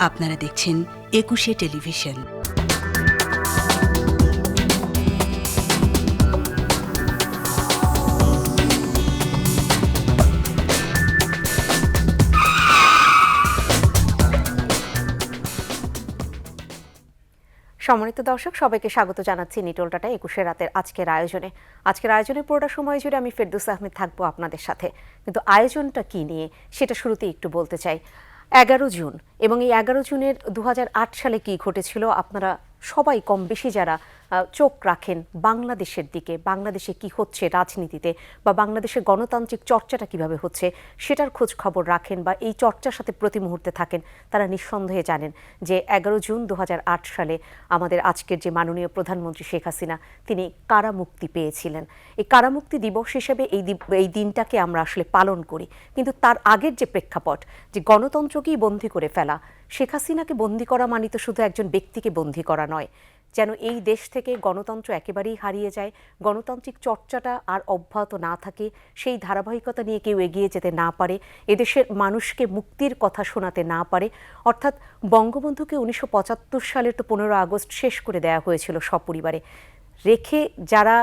আপনারা দেখছেন একুশে টেলিভিশন। সম্মানিত দর্শক, সবাইকে স্বাগত জানাচ্ছি নিটল টাটা ২১ রাতের আজকের আয়োজনে পুরোটা সময় জুড়ে আমি ফেরদৌস আহমেদ থাকবো আপনাদের সাথে। কিন্তু আয়োজনটা কি নিয়ে সেটা শুরুতেই একটু বলতে চাই। ১১ জুন এবং এই ১১ জুনের ২০০৮ সালে কি ঘটেছিল আপনারা সবাই কম বেশি যারা চোখ রাখেন বাংলাদেশের দিকে, বাংলাদেশে কি হচ্ছে রাজনীতিতে বা বাংলাদেশের গণতান্ত্রিক চর্চাটা কিভাবে হচ্ছে সেটার খোঁজ খবর রাখেন বা এই চর্চার সাথে প্রতি মুহূর্তে থাকেন, তারা নিঃসন্দেহে জানেন যে ১১ জুন ২০০৮ সালে আমাদের আজকের যে মাননীয় প্রধানমন্ত্রী শেখ হাসিনা তিনি কারামুক্তি পেয়েছিলেন। এই কারামুক্তি দিবস হিসেবে এই দিনটাকে আমরা আসলে পালন করি। কিন্তু তার আগের যে প্রেক্ষাপট, যে গণতন্ত্রকেই বন্দী করে ফেলা, শেখ হাসিনাকে বন্দী করা মানে তো শুধু একজন ব্যক্তিকে বন্দী করা নয়, যেন এই দেশ থেকে গণতন্ত্র একেবারেই হারিয়ে যায়, গণতান্ত্রিক চর্চাটা আর অব্যাহত না থাকে, সেই ধারাবাহিকতা নিয়ে কেউ এগিয়ে যেতে না পারে, এদেশের মানুষকে মুক্তির কথা শোনাতে না পারে। অর্থাৎ বঙ্গবন্ধুকে ১৯৭৫ সালের তো ১৫ আগস্ট শেষ করে দেওয়া হয়েছিল সপরিবারে, রেখে যারা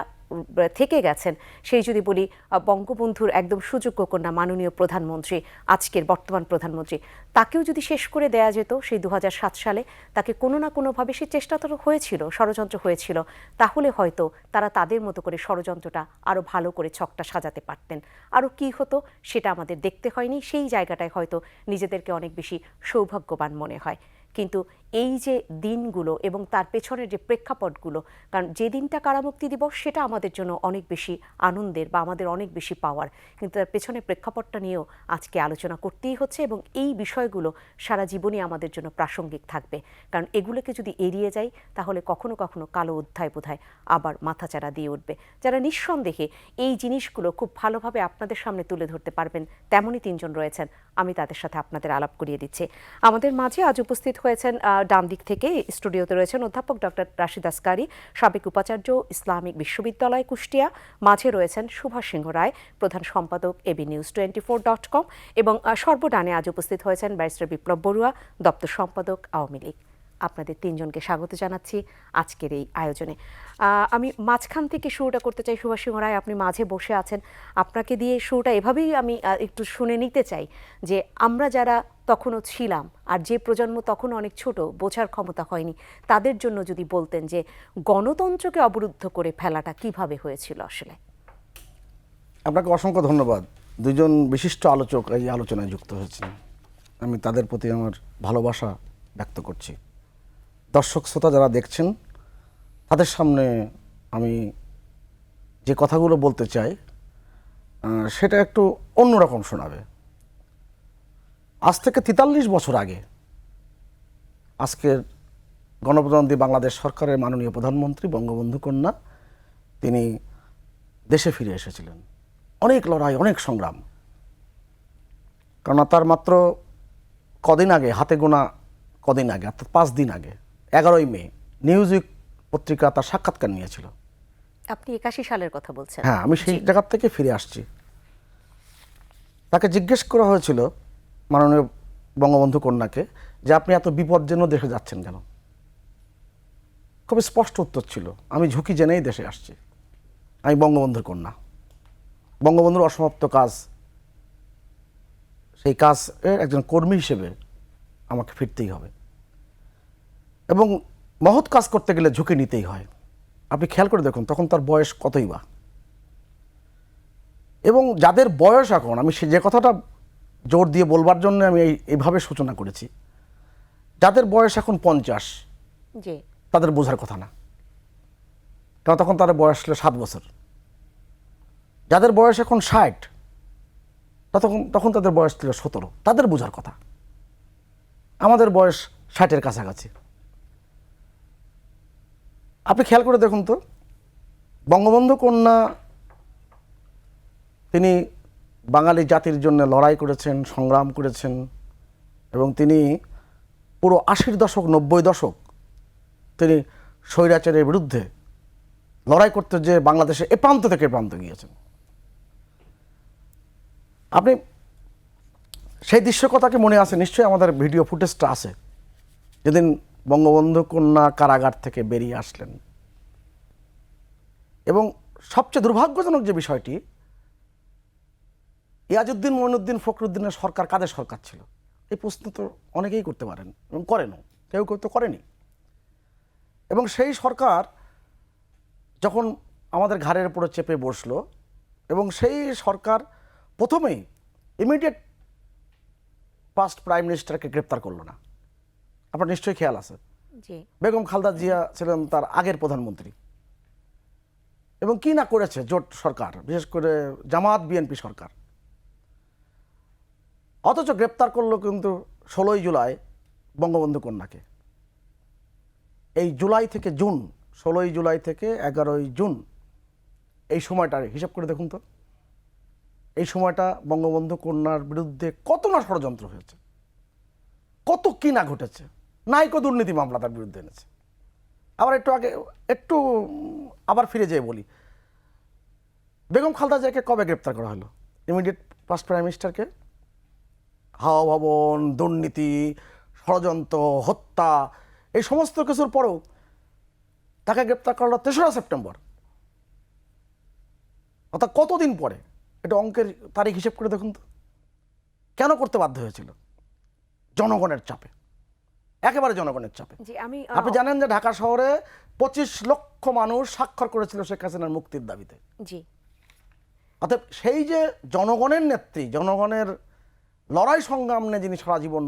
থেকে গেছেন সেই যদি বলি বঙ্গবন্ধুর একদম সুযোগ্য কন্যা মাননীয় প্রধানমন্ত্রী, আজকের বর্তমান প্রধানমন্ত্রী, তাকেও যদি শেষ করে দেয়া যেত সেই ২০০৭ সালে, তাকে কোনো না কোনোভাবে সে চেষ্টা তো হয়েছিল, ষড়যন্ত্র হয়েছিল, তাহলে হয়তো তারা তাদের মতো করে ষড়যন্ত্রটা আরও ভালো করে ছকটা সাজাতে পারতেন। আরও কী হতো সেটা আমাদের দেখতে হয়নি, সেই জায়গাটায় হয়তো নিজেদেরকে অনেক বেশি সৌভাগ্যবান মনে হয়। কিন্তু এই যে দিনগুলো এবং তার পেছনের যে প্রেক্ষাপটগুলো, কারণ যে দিনটা কারামুক্তি দিবস সেটা আমাদের জন্য অনেক বেশি আনন্দের বা আমাদের অনেক বেশি পাওয়ার, কিন্তু তার পেছনের প্রেক্ষাপটটা নিয়েও আজকে আলোচনা করতেই হচ্ছে এবং এই বিষয়গুলো সারা জীবনই আমাদের জন্য প্রাসঙ্গিক থাকবে। কারণ এগুলোকে যদি এড়িয়ে যাই তাহলে কখনো কখনো কালো অধ্যায় বোধহয় আবার মাথাচাড়া দিয়ে উঠবে। যারা নিঃসন্দেহে এই জিনিসগুলো খুব ভালোভাবে আপনাদের সামনে তুলে ধরতে পারবেন তেমনই তিনজন রয়েছেন, আমি তাদের সাথে আপনাদের আলাপ করিয়ে দিচ্ছি। আমাদের মাঝে আজ উপস্থিত হয়েছেন ডান দিক থেকে স্টুডিওতে রয়েছেন অধ্যাপক ডক্টর রাশিদ আসকারী, সাবেক উপাচার্য, ইসলামিক বিশ্ববিদ্যালয় কুষ্টিয়া। মাঝে রয়েছেন সুভাষ সিংহ রায়, প্রধান সম্পাদক abnews24.com, এবং সর্বডানে আজ উপস্থিত হয়েছেন ব্যারিস্টার বিপ্লব বড়ুয়া, দপ্তর সম্পাদক আওয়ামী লীগ। আপনাদের তিনজনকে স্বাগত জানাচ্ছি আজকের এই আয়োজনে। আমি মাঝখান থেকে শুরুটা করতে চাই। সুভাষ সিংহ রায়, আপনি মাঝে বসে আছেন, আপনাকে দিয়ে শুরুটা এভাবেই আমি একটু শুনে নিতে চাই যে আমরা যারা তখনও ছিলাম আর যে প্রজন্ম তখন অনেক ছোট, বোঝার ক্ষমতা হয়নি, তাদের জন্য যদি বলতেন যে গণতন্ত্রকে অবরুদ্ধ করে ফেলাটা কিভাবে হয়েছিল আসলে। আপনাকে অসংখ্য ধন্যবাদ। দুজন বিশিষ্ট আলোচক এই আলোচনায় যুক্ত হয়েছেন, আমি তাদের প্রতি আমার ভালোবাসা ব্যক্ত করছি। দর্শক শ্রোতা যারা দেখছেন তাদের সামনে আমি যে কথাগুলো বলতে চাই সেটা একটু অন্যরকম শোনাবে। আজ থেকে ৪৩ বছর আগে আজকের গণপ্রজাতন্ত্রী বাংলাদেশ সরকারের মাননীয় প্রধানমন্ত্রী বঙ্গবন্ধু কন্যা তিনি দেশে ফিরে এসেছিলেন। অনেক লড়াই, অনেক সংগ্রাম, কেননা তার মাত্র কদিন আগে, হাতে গোনা কদিন আগে, অর্থাৎ ৫ দিন আগে ১১ই মে নিউজউইক পত্রিকা তার সাক্ষাৎকার নিয়েছিল। আপনি ৮১ সালের কথা বলছেন? হ্যাঁ, আমি সেই জায়গা থেকে ফিরে আসছি। তাকে জিজ্ঞেস করা হয়েছিল মাননীয় বঙ্গবন্ধু কন্যাকে যে আপনি এত বিপজ্জনক দেশে যাচ্ছেন কেন? খুব স্পষ্ট উত্তর ছিল, আমি ঝুঁকি জেনেই দেশে আসছি, আমি বঙ্গবন্ধুর কন্যা, বঙ্গবন্ধুর অসমাপ্ত কাজ, সেই কাজের একজন কর্মী হিসেবে আমাকে ফিরতেই হবে এবং মহৎ কাজ করতে গেলে ঝুঁকি নিতেই হয়। আপনি খেয়াল করে দেখুন তখন তার বয়স কতই বা, এবং যাদের বয়স এখন, আমি যে কথাটা জোর দিয়ে বলবার জন্য আমি এইভাবে সূচনা করেছি, যাদের বয়স এখন ৫০ তাদের বোঝার কথা না, কারণ তখন তাদের বয়স ছিল ৭ বছর। যাদের বয়স এখন ৬০ তখন তাদের বয়স ছিল ১৭, তাদের বোঝার কথা। আমাদের বয়স ৬০-এর কাছাকাছি। আপনি খেয়াল করে দেখুন তো, বঙ্গবন্ধু কন্যা তিনি বাঙালি জাতির জন্য লড়াই করেছেন, সংগ্রাম করেছেন, এবং তিনি পুরো ৮০ দশক ৯০ দশক তিনি স্বৈরাচারের বিরুদ্ধে লড়াই করতে যে বাংলাদেশে এ প্রান্ত থেকে এ প্রান্ত গিয়েছেন। আপনি সেই দৃশ্য কথা কি মনে আছে? নিশ্চয়ই আমাদের ভিডিও ফুটেজটা আছে। যেদিন বঙ্গবন্ধু কন্যা কারাগার থেকে বেরিয়ে আসলেন, এবং সবচেয়ে দুর্ভাগ্যজনক যে বিষয়টি, ইয়াজউদ্দিন মঈনুদ্দিন ফখরুদ্দিনের সরকার কাদের সরকার ছিল? এই প্রশ্ন তো অনেকেই করতে পারেন এবং করেনও, কেউ কেউ তো করেনি। এবং সেই সরকার যখন আমাদের ঘাড়ের উপরে চেপে বসলো, এবং সেই সরকার প্রথমেই ইমিডিয়েট ফার্স্ট প্রাইম মিনিস্টারকে গ্রেপ্তার করলো না। আপনার নিশ্চয়ই খেয়াল আছে, জি, বেগম খালেদা জিয়া ছিলেন তার আগের প্রধানমন্ত্রী, এবং কি না করেছে জোট সরকার, বিশেষ করে জামাত বিএনপি সরকার। অথচ গ্রেপ্তার করলো কিন্তু 16ই জুলাই বঙ্গবন্ধু কন্যাকে। এই জুলাই থেকে জুন, 16ই জুলাই থেকে 11ই জুন, এই সময়টার হিসাব করে দেখুন তো, এই সময়টা বঙ্গবন্ধু কন্যার বিরুদ্ধে কত না ষড়যন্ত্র হয়েছে, কত কি না ঘটেছে। নাইকো দুর্নীতি মামলা তার বিরুদ্ধে এনেছে। আবার একটু আবার ফিরে যেয়ে বলি, বেগম খালেদা জিয়াকে কবে গ্রেপ্তার করা হলো? ইমিডিয়েট ফার্স্ট প্রাইম মিনিস্টারকে হাওয়া ভবন, দুর্নীতি, ষড়যন্ত্র, হত্যা, এই সমস্ত কিছুর পরেও তাকে গ্রেপ্তার করা হলো 3রা সেপ্টেম্বর, অর্থাৎ কতদিন পরে। এটা অঙ্কের তারিখ হিসেব করে দেখুন তো। কেন করতে বাধ্য হয়েছিল? জনগণের চাপে, একেবারে জনগণের চাপে। জি, আমি আপনি জানেন যে ঢাকা শহরে 25 লক্ষ মানুষ স্বাক্ষর করেছিল শেখ হাসিনার মুক্তির দাবিতে। জি, অর্থাৎ সেই যে জনগণের নেত্রী, জনগণের লড়াই সংগ্রাম নিয়ে যিনি সারা জীবন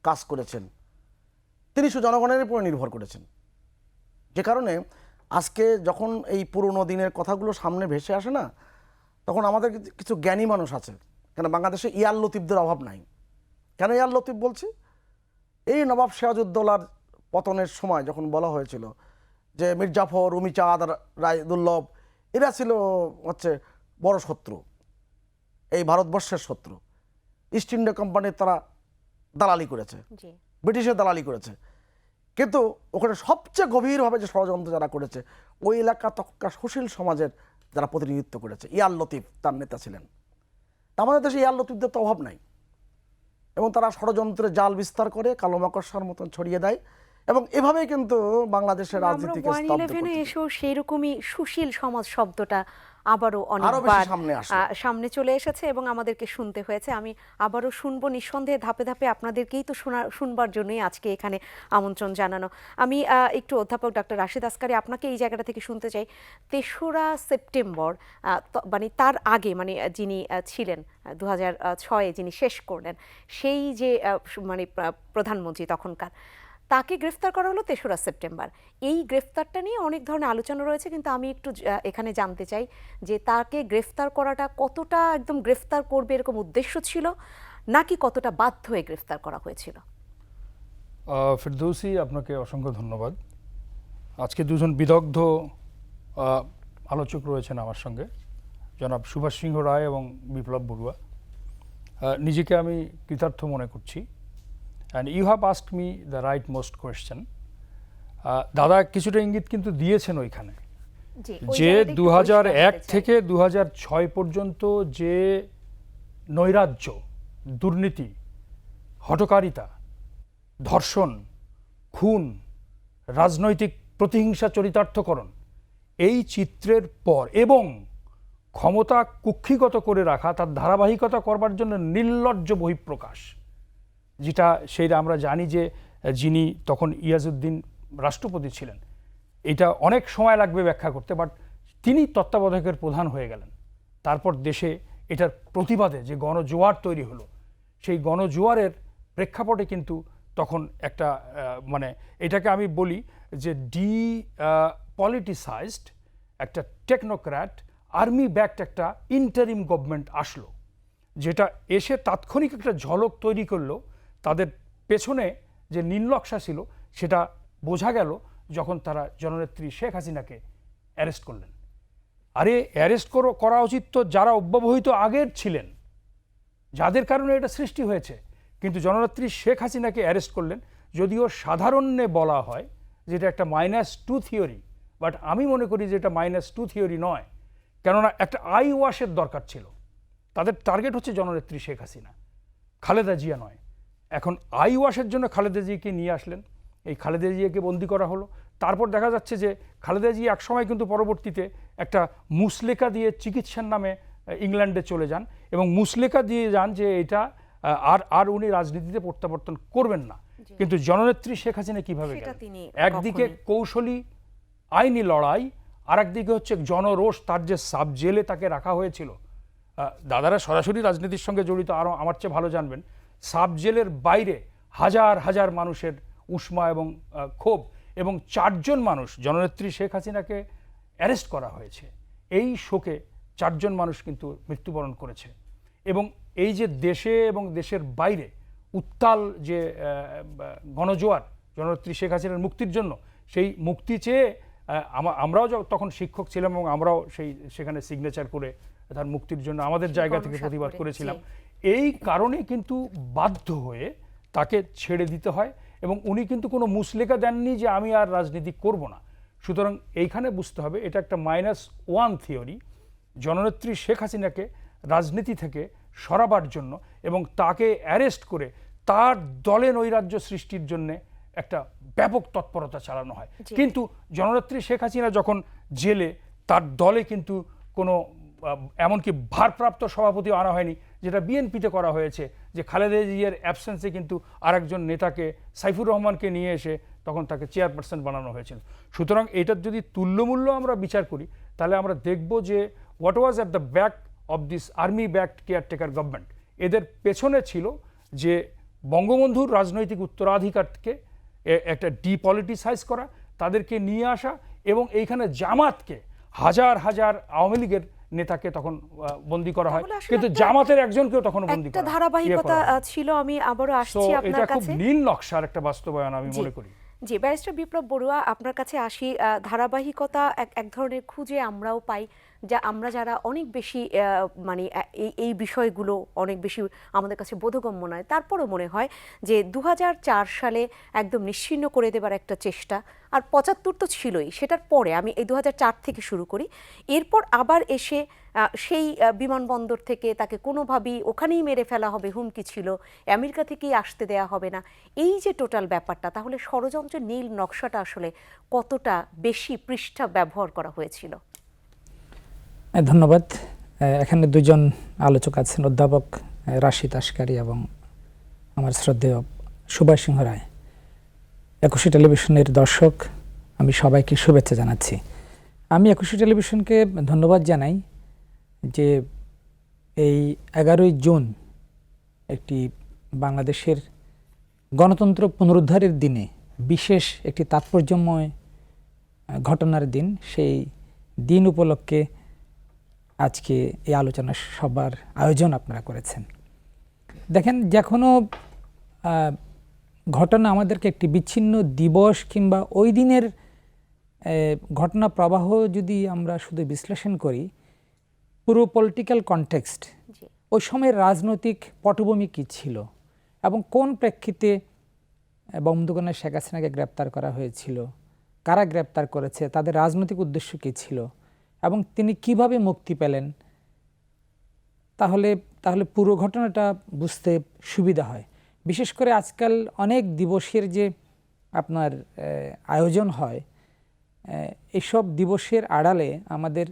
কাজ করেছেন, তিনি শুধু জনগণের উপর নির্ভর করেছেন। যে কারণে আজকে যখন এই পুরনো দিনের কথাগুলো সামনে ভেসে আসে না, তখন আমাদের কিছু জ্ঞানী মানুষ আছে। কেন বাংলাদেশে ইয়ার লতিফদের অভাব নাই। কেন ইয়ার লতিফ বলছি? এই নবাব সিরাজউদ্দৌলার পতনের সময় যখন বলা হয়েছিল যে মির্জাফর, উমিচাঁদ, রায় দুর্লভ এরা ছিল বড় শত্রু, এই ভারতবর্ষের শত্রু। ইস্ট ইন্ডিয়া কোম্পানির তারা দালালি করেছে, জি, ব্রিটিশের দালালি করেছে। কিন্তু ওখানে সবচেয়ে গভীরভাবে যে ষড়যন্ত্র যারা করেছে, ওই এলাকা তখনকার সুশীল সমাজের যারা প্রতিনিধিত্ব করেছে, ইয়ার লতিফ তার নেতা ছিলেন। তা আমাদের দেশে ইয়ার লতিফদের তো অভাব নাই, এবং তারা ষড়যন্ত্রের জাল বিস্তার করে কালো মাকড়সার মতন ছড়িয়ে দেয়, এবং এভাবেই কিন্তু বাংলাদেশের রাজনীতিকে স্তব্ধ করতে চায়। এসেও সেই রকমই সুশীল সমাজ শব্দটা আবারও আরো বেশি অনেকবার সামনে আসে। সামনে চলে এসেছে এবং আমাদেরকে শুনতে হয়েছে। আমি আবারও শুনবো নিঃসন্দেহে, ধাপে ধাপে আপনাদেরকেই তো শুনবার জন্যই আজকে এখানে আমন্ত্রণ জানানো। আমি একটু অধ্যাপক ডক্টর রাশেদ আসকারী, আপনাকে এই জায়গাটা থেকে শুনতে চাই। 3রা সেপ্টেম্বর, মানে তার আগে, মানে যিনি ছিলেন 2006-এ যিনি শেষ করলেন, সেই যে মানে প্রধানমন্ত্রী তখনকার, তাকে গ্রেফতার করা হলো 3রা সেপ্টেম্বর। এই গ্রেফতারটা নিয়ে অনেক ধরনের আলোচনা রয়েছে, কিন্তু আমি একটু এখানে জানতে চাই যে তাকে গ্রেফতার করাটা কতটা একদম গ্রেফতার করবে এরকম উদ্দেশ্য ছিল, নাকি কতটা বাধ্য হয়ে গ্রেফতার করা হয়েছিল? ফেরদৌসী, আপনাকে অসংখ্য ধন্যবাদ। আজকে দুজন বিদগ্ধ আলোচক রয়েছেন আমার সঙ্গে, জনাব সুভাষ সিংহ রায় এবং বিপ্লব বড়ুয়া। নিজেকে আমি কৃতার্থ মনে করছি। And you have asked me the right most question. দাদা কিছুটা ইঙ্গিত কিন্তু দিয়েছেন ওইখানে, যে 2001 থেকে 2006 পর্যন্ত যে নৈরাজ্য, দুর্নীতি, হঠকারিতা, ধর্ষণ, খুন, রাজনৈতিক প্রতিহিংসা চরিতার্থকরণ, এই চিত্রের পর এবং ক্ষমতা কুক্ষিগত করে রাখা, তার ধারাবাহিকতা করবার জন্য নির্লজ্জ বহিঃপ্রকাশ, যেটা সেইটা আমরা জানি যে যিনি তখন ইয়াজউদ্দিন রাষ্ট্রপতি ছিলেন, এটা অনেক সময় লাগবে ব্যাখ্যা করতে, বাট তিনি তত্ত্বাবধায়কের প্রধান হয়ে গেলেন। তারপর দেশে এটার প্রতিবাদে যে গণজোয়ার তৈরি হলো, সেই গণজোয়ারের প্রেক্ষাপটে কিন্তু তখন একটা মানে এটাকে আমি বলি যে পলিটিসাইজড একটা টেকনোক্র্যাট, আর্মি ব্যাকড একটা ইন্টারিম গভর্নমেন্ট আসলো, যেটা এসে তাৎক্ষণিক একটা ঝলক তৈরি করলো। তাদের পেছনে যে নীলনকশা ছিল সেটা বোঝা গেল যখন তারা জননেত্রী শেখ হাসিনাকে অ্যারেস্ট করলেন। আরে অ্যারেস্ট করা উচিত তো যারা অব্যবহিত আগের ছিলেন, যাদের কারণে এটা সৃষ্টি হয়েছে, কিন্তু জননেত্রী শেখ হাসিনাকে অ্যারেস্ট করলেন। যদিও সাধারণে বলা হয় যেটা একটা -2 থিওরি, বাট আমি মনে করি যে এটা -2 থিওরি নয়, কেননা একটা আই ওয়াশের দরকার ছিল। তাদের টার্গেট হচ্ছে জননেত্রী শেখ হাসিনা, খালেদা জিয়া নয়। এখন আই ওয়াশের জন্য খালেদা জিয়াকে নিয়ে আসলেন, এই খালেদা জিয়াকে বন্দি করা হলো। তারপর দেখা যাচ্ছে যে খালেদা জিয়া একসময় কিন্তু পরবর্তীতে একটা মুসলেকা দিয়ে চিকিৎসার নামে ইংল্যান্ডে চলে যান এবং মুসলেকা দিয়ে যান যে এটা আর উনি রাজনীতিতে প্রত্যাবর্তন করবেন না। কিন্তু জননেত্রী শেখ হাসিনা কিভাবে সেটা গেলেন? তিনি একদিকে কখনোই- কৌশলী আইনি লড়াই, আর একদিকে হচ্ছে জনরোষ, তার যে সাব জেলে তাকে রাখা হয়েছিল। দাদারা সরাসরি রাজনীতির সঙ্গে জড়িত, আরও আমার চেয়ে ভালো জানবেন। সাব জেলের বাইরে হাজার হাজার মানুষের উষ্মা এবং ক্ষোভ, এবং 4 জন মানুষ জননেত্রী শেখ হাসিনাকে অ্যারেস্ট করা হয়েছে। এই শোকে 4 জন মানুষ কিন্তু মৃত্যুবরণ করেছে। এবং এই যে দেশে এবং দেশের বাইরে উত্তাল যে গণজোয়ার জননেত্রী শেখ হাসিনার মুক্তির জন্য, সেই মুক্তি চেয়ে আমরাও তখন শিক্ষক ছিলাম এবং আমরাও সেখানে সিগনেচার করে তার মুক্তির জন্য আমাদের জায়গা থেকে প্রতিবাদ করেছিলাম। এই কারণে কিন্তু বাধ্য হয়ে তাকে ছেড়ে দিতে হয়, এবং উনি কিন্তু কোনো মুসলেকা দেননি যে আমি আর রাজনীতি করব না। সুতরাং এইখানে বুঝতে হবে এটা একটা -1 থিওরি জননেত্রী শেখ হাসিনাকে রাজনীতি থেকে সরাবার জন্য, এবং তাকে অ্যারেস্ট করে তার দলে নৈরাজ্য সৃষ্টির জন্য একটা ব্যাপক তৎপরতা চালানো হয়। কিন্তু জননেত্রী শেখ হাসিনা যখন জেলে, তার দলে কিন্তু কোনো এমনকি ভারপ্রাপ্ত সভাপতিও আনা হয়নি, যেটা বিএনপিতে করা হয়েছে, যে খালেদা জিয়ার অ্যাবসেন্সে কিন্তু আরেকজন নেতাকে সাইফুর রহমানকে নিয়ে এসে তখন তাকে চেয়ারপারসন বানানো হয়েছিল। সুতরাং এটার যদি তুল্যমূল্য আমরা বিচার করি, তাহলে আমরা দেখব যে what was at the back of this army backed caretaker government. এদের পেছনে ছিল যে বঙ্গবন্ধুর রাজনৈতিক উত্তরাধিকারকে একটা ডিপলিটিসাইজ করা, তাদেরকে নিয়ে আসা, এবং এইখানে জামাতকে হাজার হাজার আওয়ামী লীগের নেতাকে তখন বন্দী করা হয়, কিন্তু জামাতের একজনকেও তখন বন্দী করা একটা ধারাবাহিকতা ছিল। আমি আবারও আসছি আপনার এটা খুব কাছে। নীল নকশার একটা বাস্তবায়ন আমি মনে করি। জি, ব্যারিস্টার বিপ্লব বড়ুয়া, আপনার কাছে আসি। ধারাবাহিকতা এক ধরনের খুঁজে আমরাও পাই, যা আমরা যারা অনেক বেশি মানে এই বিষয়গুলো অনেক বেশি আমাদের কাছে বোধগম্য নয়, তারপরও মনে হয় যে 2004 সালে একদম নিশ্চিহ্ন করে দেবার একটা চেষ্টা, আর 75 তো ছিলই, সেটার পরে আমি এই 2004 থেকে শুরু করি। এরপর আবার এসে সেই বিমানবন্দর থেকে তাকে কোনোভাবেই ওখানেই মেরে ফেলা হবে হুমকি ছিল, আমেরিকা থেকেই আসতে দেয়া হবে না। এই যে টোটাল ব্যাপারটা, তাহলে ষড়যন্ত্রের নীল নকশাটা আসলে কতটা বেশি পৃষ্ঠা ব্যবহার করা হয়েছিল? ধন্যবাদ। এখানে দুজন আলোচক আছেন, অধ্যাপক রাশিদ আসকারী এবং আমার শ্রদ্ধেয় সুভাষ সিংহ রায়। একুশে টেলিভিশনের দর্শক, আমি সবাইকে শুভেচ্ছা জানাচ্ছি। আমি একুশে টেলিভিশনকে ধন্যবাদ জানাই যে এই 11ই জুন একটি বাংলাদেশের গণতন্ত্র পুনরুদ্ধারের দিনে বিশেষ একটি তাৎপর্যময় ঘটনার দিন, সেই দিন উপলক্ষে আজকে এই আলোচনা সবার আয়োজন আপনারা করেছেন। দেখেন, যে কোনো ঘটনা আমাদেরকে একটি বিচ্ছিন্ন দিবস কিংবা ওই দিনের ঘটনা প্রবাহ যদি আমরা শুধু বিশ্লেষণ করি, পুরো পলিটিক্যাল কনটেক্সট, ওই সময়ের রাজনৈতিক পটভূমি কী ছিল এবং কোন প্রেক্ষিতে বঙ্গবন্ধু শেখ হাসিনাকে গ্রেপ্তার করা হয়েছিল, কারা গ্রেপ্তার করেছে, তাদের রাজনৈতিক উদ্দেশ্য কী ছিল এবং তিনি কিভাবে মুক্তি পেলেন, তাহলে পুরো ঘটনাটা বুঝতে সুবিধা হয়। বিশেষ করে আজকাল অনেক দিবসের যে আপনার আয়োজন হয়, এইসব দিবসের আড়ালে আমাদের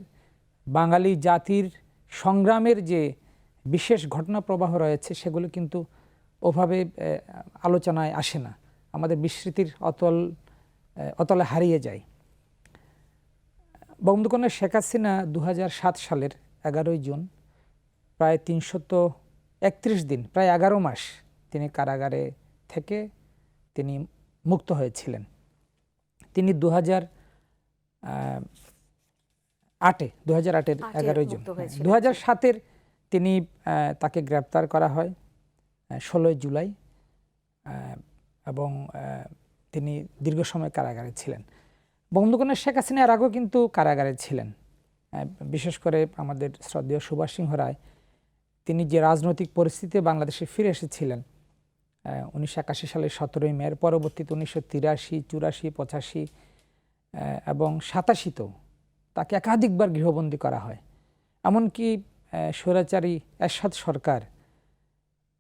বাঙালি জাতির সংগ্রামের যে বিশেষ ঘটনা প্রবাহ রয়েছে, সেগুলো কিন্তু ওভাবে আলোচনায় আসে না, আমাদের বিস্মৃতির অতলে হারিয়ে যায়। বঙ্গবন্ধু শেখ হাসিনা 2007 সালের 11ই জুন, প্রায় 331 দিন, প্রায় 11 মাস তিনি কারাগারে থেকে তিনি মুক্ত হয়েছিলেন। তিনি 2008-এর 11ই জুন, 2007-এর তিনি তাকে গ্রেপ্তার করা হয় 16 জুলাই, এবং তিনি দীর্ঘ সময় কারাগারে ছিলেন। বঙ্গবন্ধু শেখ হাসিনা এর আগেও কিন্তু কারাগারে ছিলেন। বিশেষ করে আমাদের শ্রদ্ধেয় সুভাষ সিংহ রায়, তিনি যে রাজনৈতিক পরিস্থিতিতে বাংলাদেশে ফিরে এসেছিলেন 1981 সালের 17ই মে, পরবর্তীতে 1983, 84, 85 এবং 87তেও তাকে একাধিকবার গৃহবন্দী করা হয়। এমনকি স্বৈরাচারী এরশাদ সরকার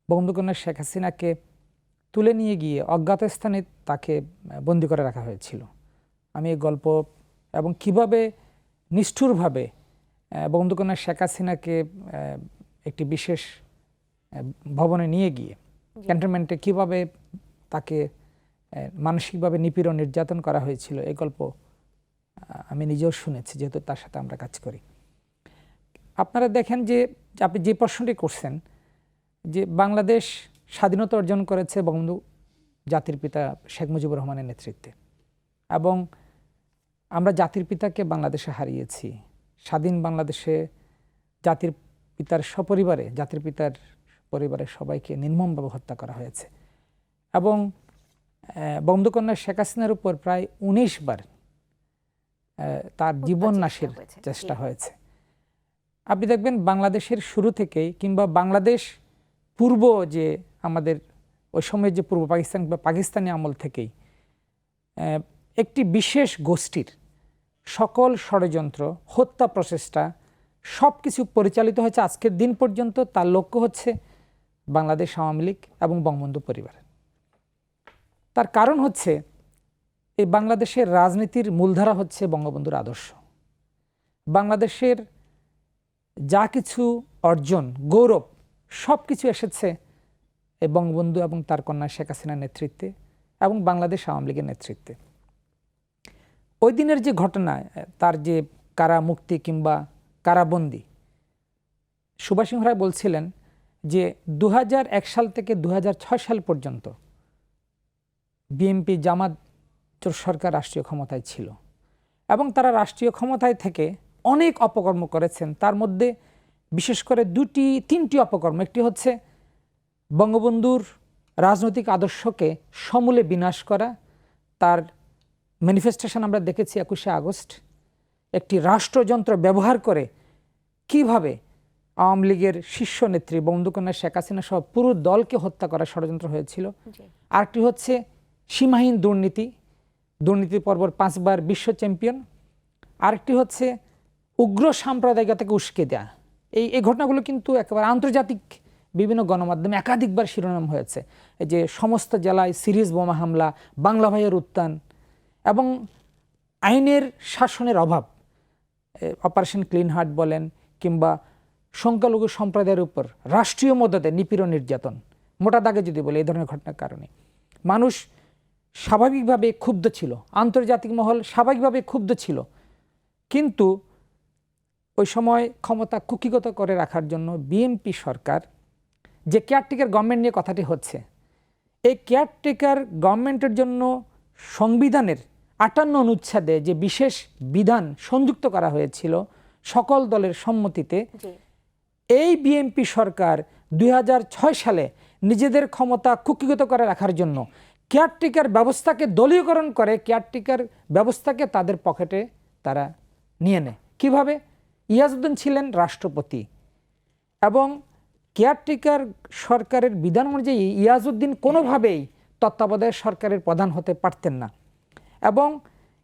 বঙ্গবন্ধু শেখ হাসিনাকে তুলে নিয়ে গিয়ে অজ্ঞাত স্থানে তাকে বন্দি করে রাখা হয়েছিল। আমি এই গল্প এবং কিভাবে নিষ্ঠুরভাবে বঙ্গবন্ধুকন্যা শেখ হাসিনাকে একটি বিশেষ ভবনে নিয়ে গিয়ে ক্যান্টনমেন্টে কিভাবে তাকে মানসিকভাবে নিপীড়ন নির্যাতন করা হয়েছিল, এই গল্প আমি নিজেও শুনেছি, যেহেতু তার সাথে আমরা কাজ করি। আপনারা দেখেন যে আপনি যে প্রশ্নটি করছেন যে বাংলাদেশ স্বাধীনতা অর্জন করেছে বঙ্গবন্ধু জাতির পিতা শেখ মুজিবুর রহমানের নেতৃত্বে, এবং আমরা জাতির পিতাকে বাংলাদেশে হারিয়েছি। স্বাধীন বাংলাদেশে জাতির পিতার সপরিবারে, জাতির পিতার পরিবারের সবাইকে নির্মমভাবে হত্যা করা হয়েছে, এবং বঙ্গবন্ধুকন্যা শেখ হাসিনার উপর প্রায় 19 বার তার জীবন নাশের চেষ্টা হয়েছে। আপনি দেখবেন বাংলাদেশের শুরু থেকেই, কিংবা বাংলাদেশ পূর্ব যে আমাদের ওই সময়ের যে পূর্ব পাকিস্তান বা পাকিস্তানি আমল থেকেই একটি বিশেষ গোষ্ঠীর সকল ষড়যন্ত্র, হত্যা প্রচেষ্টা সব কিছু পরিচালিত হয়েছে আজকের দিন পর্যন্ত। তার লক্ষ্য হচ্ছে বাংলাদেশ আওয়ামী লীগ এবং বঙ্গবন্ধু পরিবার। তার কারণ হচ্ছে এই বাংলাদেশের রাজনীতির মূলধারা হচ্ছে বঙ্গবন্ধুর আদর্শ। বাংলাদেশের যা কিছু অর্জন, গৌরব সব কিছু এসেছে এই বঙ্গবন্ধু এবং তার কন্যা শেখ হাসিনার নেতৃত্বে এবং বাংলাদেশ আওয়ামী লীগের নেতৃত্বে। ওই দিনের যে ঘটনা, তার যে কারা মুক্তি কিংবা কারাবন্দী, সুভাষ সিংহ রায় বলছিলেন যে 2001 সাল থেকে 2006 সাল পর্যন্ত বিএনপি জামাত জোট সরকার রাষ্ট্রীয় ক্ষমতায় ছিল, এবং তারা রাষ্ট্রীয় ক্ষমতায় থেকে অনেক অপকর্ম করেছেন। তার মধ্যে বিশেষ করে 2-3টি অপকর্ম, একটি হচ্ছে বঙ্গবন্ধুর রাজনৈতিক আদর্শকে সমূলে বিনাশ করা। তার ম্যানিফেস্টেশন আমরা দেখেছি 21শে আগস্ট, একটি রাষ্ট্রযন্ত্র ব্যবহার করে কিভাবে আওয়ামী লীগের শীর্ষ নেত্রী বঙ্গবন্ধুকন্যা শেখ হাসিনা সহ পুরো দলকে হত্যা করার ষড়যন্ত্র হয়েছিল। আরেকটি হচ্ছে সীমাহীন দুর্নীতি পর্বর 5 বার বিশ্ব চ্যাম্পিয়ন। আরেকটি হচ্ছে উগ্র সাম্প্রদায়িকতাকে উস্কে দেয়া। এই ঘটনাগুলো কিন্তু একেবারে আন্তর্জাতিক বিভিন্ন গণমাধ্যমে একাধিকবার শিরোনাম হয়েছে। এই যে সমস্ত জেলায় সিরিজ বোমা হামলা, বাংলা ভাইয়ের উত্থান এবং আইনের শাসনের অভাব, অপারেশন ক্লিন হার্ট বলেন কিংবা সংখ্যালঘু সম্প্রদায়ের উপর রাষ্ট্রীয় মদতে নিপীড়ন নির্যাতন, মোটা দাগে যদি বলে এই ধরনের ঘটনার কারণে মানুষ স্বাভাবিকভাবে ক্ষুব্ধ ছিল, আন্তর্জাতিক মহল স্বাভাবিকভাবে ক্ষুব্ধ ছিল। কিন্তু ওই সময় ক্ষমতা কুক্ষিগত করে রাখার জন্য বিএনপি সরকার, যে কেয়ারটেকার গভর্নমেন্ট নিয়ে কথাটি হচ্ছে, এই কেয়ারটেকার গভর্নমেন্টের জন্য সংবিধানের 58 অনুচ্ছেদে যে বিশেষ বিধান সংযুক্ত করা হয়েছিল সকল দলের সম্মতিতে, এই বিএনপি সরকার 2006 সালে নিজেদের ক্ষমতা কুক্ষিগত করে রাখার জন্য কেয়ারটেকার ব্যবস্থাকে দলীয়করণ করে, কেয়ারটেকার ব্যবস্থাকে তাদের পকেটে তারা নিয়ে নেয়। কীভাবে? ইয়াজউদ্দিন ছিলেন রাষ্ট্রপতি এবং কেয়ারটেকার সরকারের বিধান অনুযায়ী ইয়াজউদ্দিন কোনোভাবেই তত্ত্বাবধায়ক সরকারের প্রধান হতে পারতেন না, এবং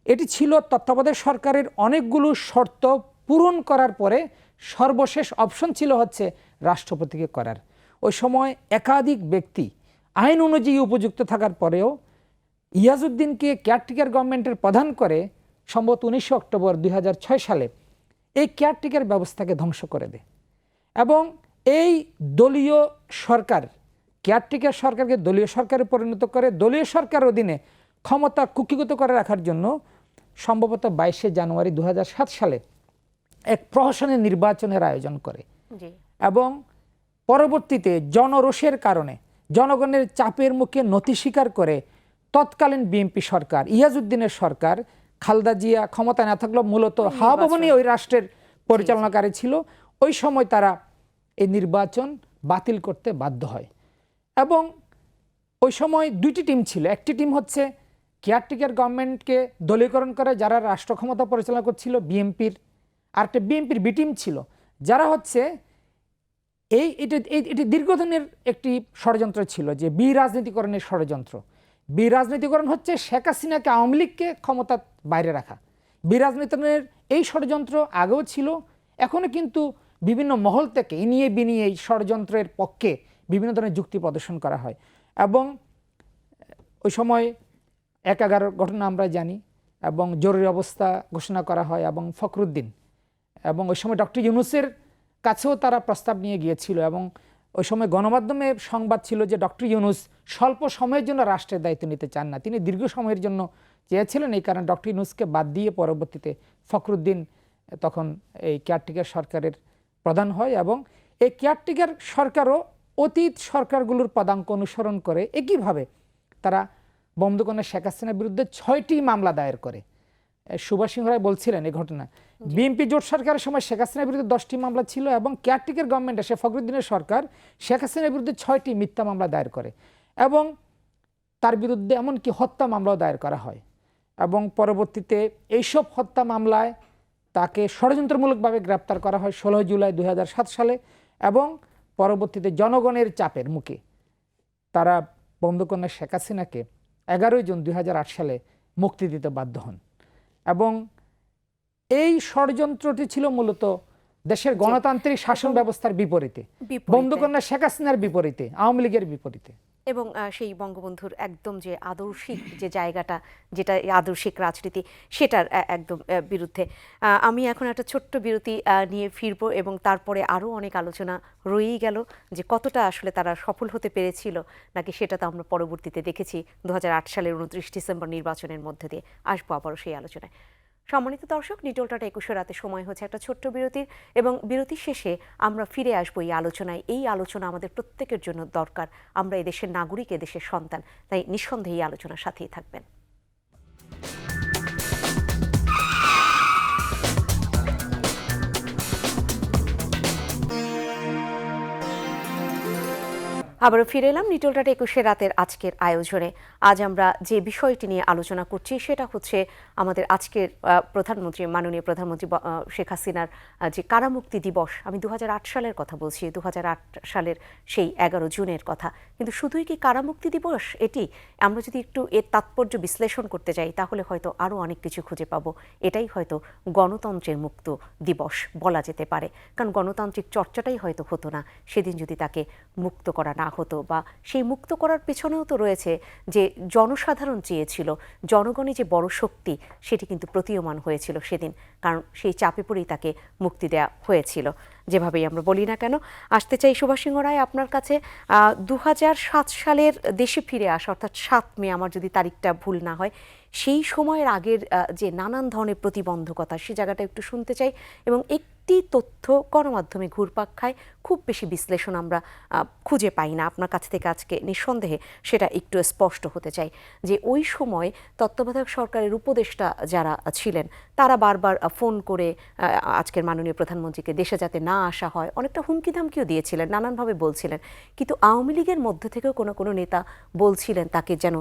এটি ছিল তত্ত্বাবধায়ক সরকারের অনেকগুলো শর্ত পূরণ করার পরে সর্বশেষ অপশন ছিল হচ্ছে রাষ্ট্রপতিকে করার। ওই সময় একাধিক ব্যক্তি আইন অনুযায়ী উপযুক্ত থাকার পরেও ইয়াজউদ্দিনকে কেয়ারটেকার গভর্নমেন্টের প্রধান করে সম্ভবত 19 অক্টোবর 2006 সালে এই কেয়ারটেকার ব্যবস্থাকে ধ্বংস করে দেয়, এবং এই দলীয় সরকার, কেয়ারটেকার সরকারকে দলীয় সরকারে পরিণত করে দলীয় সরকারের অধীনে ক্ষমতা কুক্ষিগত করে রাখার জন্য সম্ভবত 22শে জানুয়ারি 2007 সালে এক প্রহসনের নির্বাচনের আয়োজন করে, এবং পরবর্তীতে জনরোষের কারণে জনগণের চাপের মুখে নথি স্বীকার করে তৎকালীন বিএনপি সরকার, ইয়াজউদ্দিনের সরকার, খালেদা জিয়া ক্ষমতা না থাকলেও মূলত হাওয়া ভবনই ওই রাষ্ট্রের পরিচালনাকারী ছিল, ওই সময় তারা এই নির্বাচন বাতিল করতে বাধ্য হয়। এবং ওই সময় 2টি টিম ছিল। একটি টিম হচ্ছে কেয়ারটেকার গভর্নমেন্টকে দলীয়করণ করে যারা রাষ্ট্র ক্ষমতা পরিচালনা করছিল বিএনপির, আর একটা বিএনপির বি টিম ছিল যারা হচ্ছে এটি দীর্ঘদিনের একটি ষড়যন্ত্র ছিল, যে বিরাজনীতিকরণের ষড়যন্ত্র। বিরাজনীতিকরণ হচ্ছে শেখ হাসিনাকে, আওয়ামী লীগকে ক্ষমতার বাইরে রাখা। বিরাজনীতিকরণের এই ষড়যন্ত্র আগেও ছিল, এখনও কিন্তু বিভিন্ন মহল থেকে ইনিয়ে বিনিয়ে এই ষড়যন্ত্রের পক্ষে বিভিন্ন ধরনের যুক্তি প্রদর্শন করা হয়, এবং ওই সময় ১/১১ ঘটনা আমরা জানি এবং জরুরি অবস্থা ঘোষণা করা হয় এবং ফখরুদ্দিন এবং ওই সময় ডক্টর ইউনূসের কাছেও তারা প্রস্তাব নিয়ে গিয়েছিল এবং ওই সময় গণমাধ্যমে সংবাদ ছিল যে ডক্টর ইউনূস স্বল্প সময়ের জন্য রাষ্ট্রের দায়িত্ব নিতে চান না, তিনি দীর্ঘ সময়ের জন্য চেয়েছিলেন। এই কারণে ডক্টর ইউনূসকে বাদ দিয়ে পরবর্তীতে ফখরুদ্দিন তখন এই কেয়ারটেকার সরকারের প্রধান হয় এবং এই কেয়ারটেকার সরকারও অতীত সরকারগুলোর পদাঙ্ক অনুসরণ করে একইভাবে তারা বঙ্গবন্ধু শেখ হাসিনার বিরুদ্ধে 6টি মামলা দায়ের করে। সুভাষ সিংহ রায় বলছিলেন এই ঘটনা, বিএনপি জোট সরকারের সময় শেখ হাসিনার বিরুদ্ধে 10টি মামলা ছিল এবং কেয়ারটেকার গভর্নমেন্ট এসে ফখরুদ্দিনের সরকার শেখ হাসিনার বিরুদ্ধে 6টি মিথ্যা মামলা দায়ের করে এবং তার বিরুদ্ধে এমনকি হত্যা মামলাও দায়ের করা হয় এবং পরবর্তীতে এইসব হত্যা মামলায় তাকে ষড়যন্ত্রমূলকভাবে গ্রেপ্তার করা হয় 16 জুলাই 2007 সালে এবং পরবর্তীতে জনগণের চাপের মুখে তারা বঙ্গবন্ধু শেখ হাসিনাকে 11 জুন 2008 সালে মুক্তি দিতে বাধ্য হন এবং এই ষড়যন্ত্রটি ছিল মূলত দেশের গণতান্ত্রিক শাসন ব্যবস্থার বিপরীতে, বঙ্গবন্ধু শেখ হাসিনার বিপরীতে, আওয়ামী লীগের বিপরীতে এবং সেই বঙ্গবন্ধুর একদম যে আদর্শিক যে জায়গাটা, যেটা আদর্শিক রাজনীতি, সেটার একদম বিরুদ্ধে। আমি এখন একটা ছোট্ট বিরতি নিয়ে ফিরবো এবং তারপরে আরও অনেক আলোচনা রয়েই গেল যে কতটা আসলে তারা সফল হতে পেরেছিল নাকি সেটা তো আমরা পরবর্তীতে দেখেছি 2008 সালের 29 ডিসেম্বর নির্বাচনের মধ্যে দিয়ে। আসবো আবারও সেই আলোচনায়। সম্মানিত দর্শক, নিটোলটাটা 21 রাতে সময় হচ্ছে একটা ছোট্ট বিরতির এবং বিরতির শেষে আমরা ফিরে আসবো এই আলোচনায়। এই আলোচনা আমাদের প্রত্যেকের জন্য দরকার, আমরা এদেশের নাগরিক, এদেশের সন্তান, তাই নিঃসন্দেহে এই আলোচনার সাথেই থাকবেন। আবারও ফিরে এলাম নিটোলটাটা 21 রাতের আজকের আয়োজনে। আজ আমরা যে বিষয়টি নিয়ে আলোচনা করছি সেটা হচ্ছে আমাদের আজকের প্রধানমন্ত্রী, মাননীয় প্রধানমন্ত্রী শেখ হাসিনার যে কারামুক্তি দিবস। আমি 2008 সালের কথা বলছি, 2008 সালের সেই 11 জুনের কথা। কিন্তু শুধুই কি কারামুক্তি দিবস এটি? আমরা যদি একটু এর তাৎপর্য বিশ্লেষণ করতে যাই তাহলে হয়তো আরও অনেক কিছু খুঁজে পাবো। এটাই হয়তো গণতন্ত্রের মুক্ত দিবস বলা যেতে পারে, কারণ গণতান্ত্রিক চর্চাটাই হয়তো হতো না সেদিন যদি তাকে মুক্ত করা না হতো, বা সেই মুক্ত করার পেছনেও তো রয়েছে যে জনসাধারণ চেয়েছিল, জনগণই যে বড় শক্তি সেটি কিন্তু প্রতীয়মান হয়েছিল সেদিন, কারণ সেই চাপে পড়েই তাকে মুক্তি দেওয়া হয়েছিল। যেভাবেই আমরা বলি না কেন, আসতে চাই সুভাষ সিংহ রায় আপনার কাছে। 2007 সালের দেশে ফিরে আসা, অর্থাৎ 7 মে, আমার যদি তারিখটা ভুল না হয়, সেই সময়ের আগের যে নানান ধরনের প্রতিবন্ধকতা, সে জায়গাটা একটু শুনতে চাই। এবং একটি তথ্য গণমাধ্যমে ঘুরপাক খায়, খুব বেশি বিশ্লেষণ আমরা খুঁজে পাই না, আপনার কাছ থেকে আজকে নিঃসন্দেহে সেটা একটু স্পষ্ট হতে চাই যে ওই সময় তত্ত্বাবধায়ক সরকারের উপদেষ্টা যারা ছিলেন তারা বারবার ফোন করে আজকের মাননীয় প্রধানমন্ত্রীকে দেশে যাতে না আসা হয় অনেকটা হুমকি ধামকিও দিয়েছিলেন, নানানভাবে বলছিলেন। কিন্তু আওয়ামী লীগের মধ্যে থেকেও কোনো নেতা বলছিলেন তাকে যেন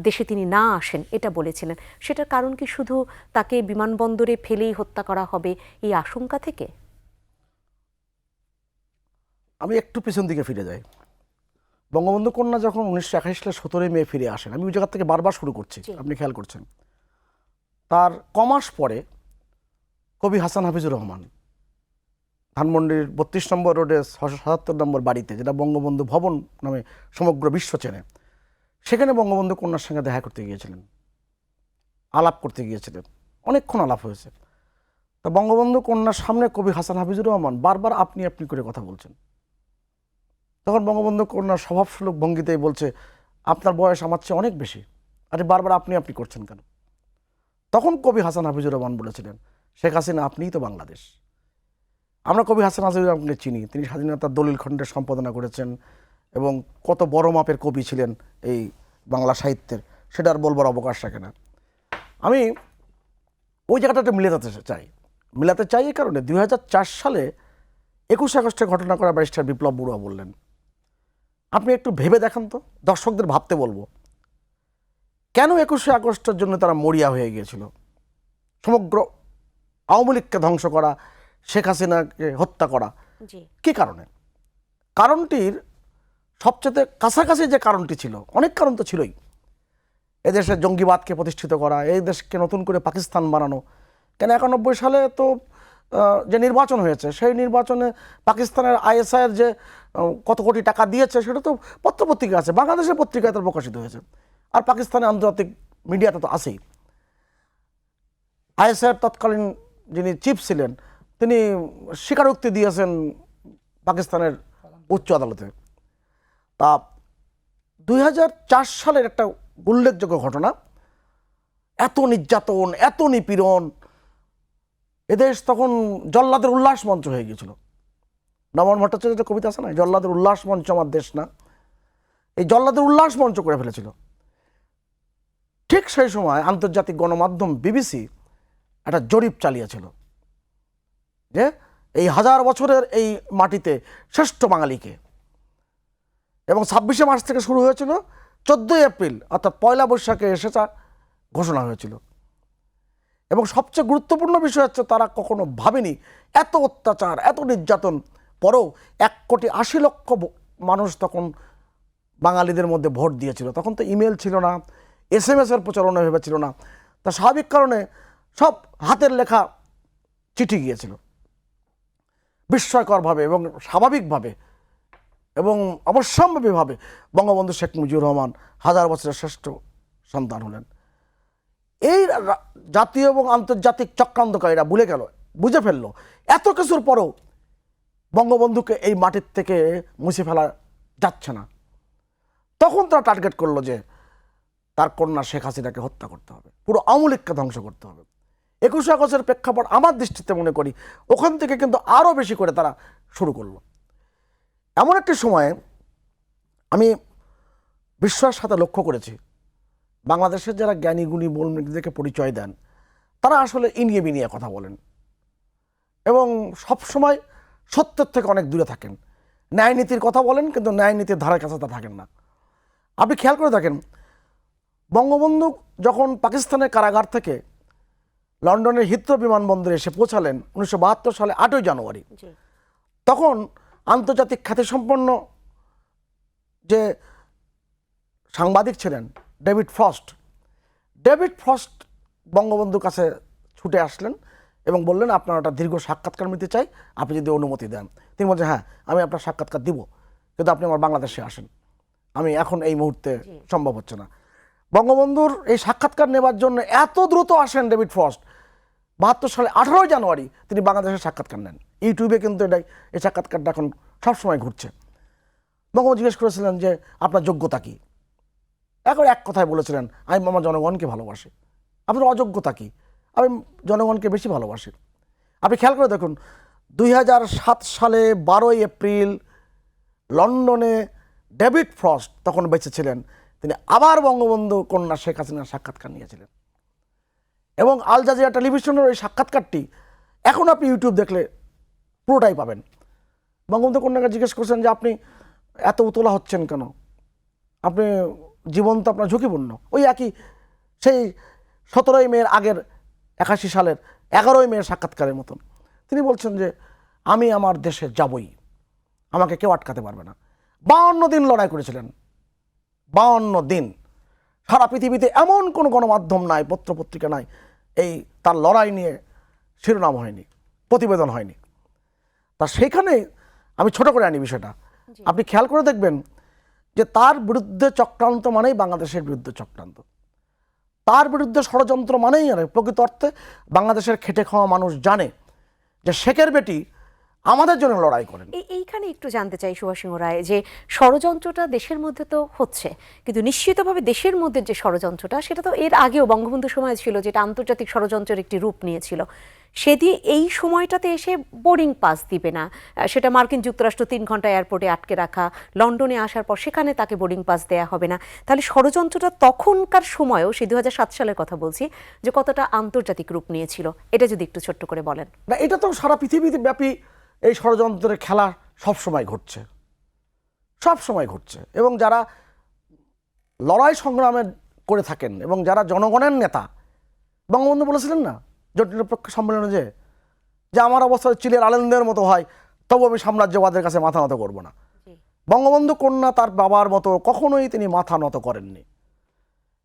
দেশে তিনি না আসেন, এটা বলেছিলেন। সেটার কারণ কি শুধু তাকে বিমানবন্দরে ফেলেই হত্যা করা হবে এই আশঙ্কা থেকে? আমি একটু পেছন দিকে ফিরে যাই। বঙ্গবন্ধু কন্যা যখন 1981 সালের 17 মে ফিরে আসেন, আমি ওই জায়গা থেকে বারবার শুরু করছি, আপনি খেয়াল করছেন। তার কমাস পরে কবি হাসান হাফিজুর রহমান ধানমন্ডির 32 নম্বর রোডে 77 নম্বর বাড়িতে, যেটা বঙ্গবন্ধু ভবন নামে সমগ্র বিশ্ব চেনে, সেখানে বঙ্গবন্ধু কন্যার সঙ্গে দেখা করতে গিয়েছিলেন, আলাপ করতে গিয়েছিলেন, অনেকক্ষণ আলাপ হয়েছে। তা বঙ্গবন্ধু কন্যার সামনে কবি হাসান হাফিজুর রহমান বারবার আপনি আপনি করে কথা বলছেন। তখন বঙ্গবন্ধু কন্যার স্বভাবসুলভ ভঙ্গিতেই বলছে, আপনার বয়স আমার চেয়ে অনেক বেশি, আরে বারবার আপনি আপনি করছেন কেন? তখন কবি হাসান হাফিজুর রহমান বলেছিলেন, শেখ হাসিনা আপনিই তো বাংলাদেশ। আমরা কবি হাসান হাফিজুর রহমানকে চিনি, তিনি স্বাধীনতার দলিল খণ্ডের সম্পাদনা করেছেন এবং কত বড় মাপের কবি ছিলেন এই বাংলা সাহিত্যের, সেটা আর বলবার অবকাশ রাখে না। আমি ওই জায়গাটাতে মিলাতে চাই এই কারণে 2004 সালে 21 আগস্টে ঘটনা করা ব্যারিস্টার বিপ্লব বড়ুয়া বললেন, আপনি একটু ভেবে দেখেন তো, দর্শকদের ভাবতে বলবো, কেন 21 আগস্টের জন্য তারা মরিয়া হয়ে গিয়েছিল? সমগ্র আওয়ামী লীগকে ধ্বংস করা, শেখ হাসিনাকে হত্যা করা, কি কারণে? কারণটির সবচেয়ে কাছাকাছি যে কারণটি ছিল, অনেক কারণ তো ছিলই, এদেশের জঙ্গিবাদকে প্রতিষ্ঠিত করা, এই দেশকে নতুন করে পাকিস্তান বানানো। কেন 91 সালে তো যে নির্বাচন হয়েছে, সেই নির্বাচনে পাকিস্তানের ISIর যে কত কোটি টাকা দিয়েছে সেটা তো পত্রপত্রিকা আছে, বাংলাদেশের পত্রিকায় তার প্রকাশিত হয়েছে। আর পাকিস্তানের আন্তর্জাতিক মিডিয়াতে তো আছেই। আইএসআইয়ের তৎকালীন যিনি চিফ ছিলেন তিনি স্বীকারোক্তি দিয়েছেন পাকিস্তানের উচ্চ আদালতে। তা 2004 সালের একটা উল্লেখযোগ্য ঘটনা, এত নির্যাতন, এত নিপীড়ন, এদেশ তখন জল্লাদের উল্লাস মঞ্চ হয়ে গিয়েছিল। নমন ভট্টাচার্যের একটা কবিতা আছে না, জল্লাদের উল্লাস মঞ্চ আমার দেশ না, এই জল্লাদের উল্লাস মঞ্চ করে ফেলেছিল। ঠিক সেই সময় আন্তর্জাতিক গণমাধ্যম বিবিসি একটা জরিপ চালিয়েছিল যে এই 1000 বছরের এই মাটিতে শ্রেষ্ঠ বাঙালিকে, এবং 26শে মার্চ থেকে শুরু হয়েছিল, 14ই এপ্রিল অর্থাৎ পয়লা বৈশাখে সেটা ঘোষণা হয়েছিল। এবং সবচেয়ে গুরুত্বপূর্ণ বিষয় হচ্ছে তারা কখনো ভাবেনি এত অত্যাচার, এত নির্যাতন পরেও 1,80,00,000 মানুষ তখন বাঙালিদের মধ্যে ভোট দিয়েছিল। তখন তো ইমেল ছিল না, SMS-এর প্রচলন ভেবে ছিল না, তা স্বাভাবিক কারণে সব হাতের লেখা চিঠি গিয়েছিল বিস্ময়করভাবে এবং স্বাভাবিকভাবে এবং অবশ্যম্ভাবীভাবে। বঙ্গবন্ধু শেখ মুজিবুর রহমান 1000 বছরের শ্রেষ্ঠ সন্তান হলেন। এই জাতীয় এবং আন্তর্জাতিক চক্রান্তকারীরা বুঝে ফেললো এত কিছুর পরেও বঙ্গবন্ধুকে এই মাটির থেকে মুছে ফেলা যাচ্ছে না। তখন তারা টার্গেট করলো যে তার কন্যা শেখ হাসিনাকে হত্যা করতে হবে, পুরো আওয়ামী লীগকে ধ্বংস করতে হবে। 21শে আগস্টের প্রেক্ষাপট আমার দৃষ্টিতে মনে করি ওখান থেকে কিন্তু আরও বেশি করে তারা শুরু করলো। এমন একটি সময়ে আমি বিশ্বাসের সাথে লক্ষ্য করেছি বাংলাদেশের যারা জ্ঞানী গুণী নিজেদেরকে পরিচয় দেন তারা আসলে ইনিয়ে বিনিয়ে কথা বলেন এবং সবসময় সত্যের থেকে অনেক দূরে থাকেন। ন্যায় নীতির কথা বলেন কিন্তু ন্যায় নীতির ধারের কাছে তা থাকেন না। আপনি খেয়াল করে দেখেন, বঙ্গবন্ধু যখন পাকিস্তানের কারাগার থেকে লন্ডনের হিথ্রো বিমানবন্দরে এসে পৌঁছালেন 1972 সালে 8ই জানুয়ারি, তখন আন্তর্জাতিক খ্যাতিসম্পন্ন যে সাংবাদিক ছিলেন ডেভিড ফ্রস্ট বঙ্গবন্ধুর কাছে ছুটে আসলেন এবং বললেন আপনার একটা দীর্ঘ সাক্ষাৎকার নিতে চাই, আপনি যদি অনুমতি দেন। তিনি বলছেন হ্যাঁ আমি আপনার সাক্ষাৎকার দিব, কিন্তু আপনি আমার বাংলাদেশে আসেন, আমি এখন এই মুহূর্তে সম্ভব হচ্ছে না। বঙ্গবন্ধুর এই সাক্ষাৎকার নেবার জন্য এত দ্রুত আসেন ডেভিড ফ্রস্ট, 72 সালে 18ই জানুয়ারি তিনি বাংলাদেশের সাক্ষাৎকার নেন। ইউটিউবে কিন্তু এই সাক্ষাৎকারটা এখন সবসময় ঘুরছে। বঙ্গবন্ধু জিজ্ঞেস করেছিলেন যে আপনার যোগ্যতা কী? এখন এক কথায় বলেছিলেন আমি আমার জনগণকে ভালোবাসি। আপনার অযোগ্যতা কী? আমি জনগণকে বেশি ভালোবাসি। আপনি খেয়াল করে দেখুন 2007 সালে 12ই এপ্রিল লন্ডনে ডেভিড ফ্রস্ট তখন বেঁচে ছিলেন, তিনি আবার বঙ্গবন্ধু কন্যা শেখ হাসিনার সাক্ষাৎকার নিয়েছিলেন এবং আল জাজিরা টেলিভিশনের ওই সাক্ষাৎকারটি এখন আপনি ইউটিউব দেখলে পুরোটাই পাবেন। বঙ্গবন্ধু কন্যাকে জিজ্ঞেস করছেন যে আপনি এত উতলা হচ্ছেন কেন, আপনি জীবন তো আপনার ঝুঁকিপূর্ণ। ওই একই সেই 17ই মের আগের 81 সালের 11ই মের সাক্ষাৎকারের মতন তিনি বলছেন যে আমি আমার দেশে যাবই, আমাকে কেউ আটকাতে পারবে না। 52 দিন লড়াই করেছিলেন, 52 দিন। সারা পৃথিবীতে এমন কোনো গণমাধ্যম নাই, পত্রপত্রিকা নাই এই তার লড়াই নিয়ে শিরোনাম হয়নি, প্রতিবেদন হয়নি। তা সেখানে আমি ছোট করে আনি বিষয়টা, আপনি খেয়াল করে দেখবেন যে তার বিরুদ্ধে চক্রান্ত মানেই বাংলাদেশের বিরুদ্ধে চক্রান্ত, তার বিরুদ্ধে ষড়যন্ত্র মানেই প্রকৃত অর্থে বাংলাদেশের খেটে খাওয়া মানুষ জানে যে শেখের বেটি আমাদের জন্য লড়াই করেন। এইখানে একটু জানতে চাই সুভাষ সিংহ রায়, যে ষড়যন্ত্রটা দেশের মধ্যে তো হচ্ছে, কিন্তু নিশ্চিতভাবে দেশের মধ্যে যে ষড়যন্ত্রটা সেটা তো এর আগেও বঙ্গবন্ধু সময় ছিল, যেটা আন্তর্জাতিক ষড়যন্ত্রের একটি রূপ নিয়েছিল। সেদিন এই সময়টাতে এসে বোর্ডিং পাস দিবে না, সেটা মার্কিন যুক্তরাষ্ট্র 3 ঘন্টা এয়ারপোর্টে আটকে রাখা, লন্ডনে আসার পর সেখানে তাকে বোর্ডিং পাস দেয়া হবে না। তাহলে ষড়যন্ত্রটা তখনকার সময়ও, সেই 2007 সালের কথা বলছি, যে কতটা আন্তর্জাতিক রূপ নিয়েছিল, এটা যদি একটু ছোট্ট করে বলেন। না, এটা তো সারা পৃথিবীতে ব্যাপী এই ষড়যন্ত্রের খেলা সবসময় ঘটছে, সবসময় ঘটছে। এবং যারা লড়াই সংগ্রামে করে থাকেন এবং যারা জনগণের নেতা, বঙ্গবন্ধু বলেছিলেন না জোট নিরপেক্ষ সম্মেলনে যে আমার অবস্থা চিলের আলেনদের মতো হয় তবু আমি সাম্রাজ্যবাদের কাছে মাথা নত করব না। বঙ্গবন্ধু কন্যা তার বাবার মতো কখনোই তিনি মাথা নত করেননি,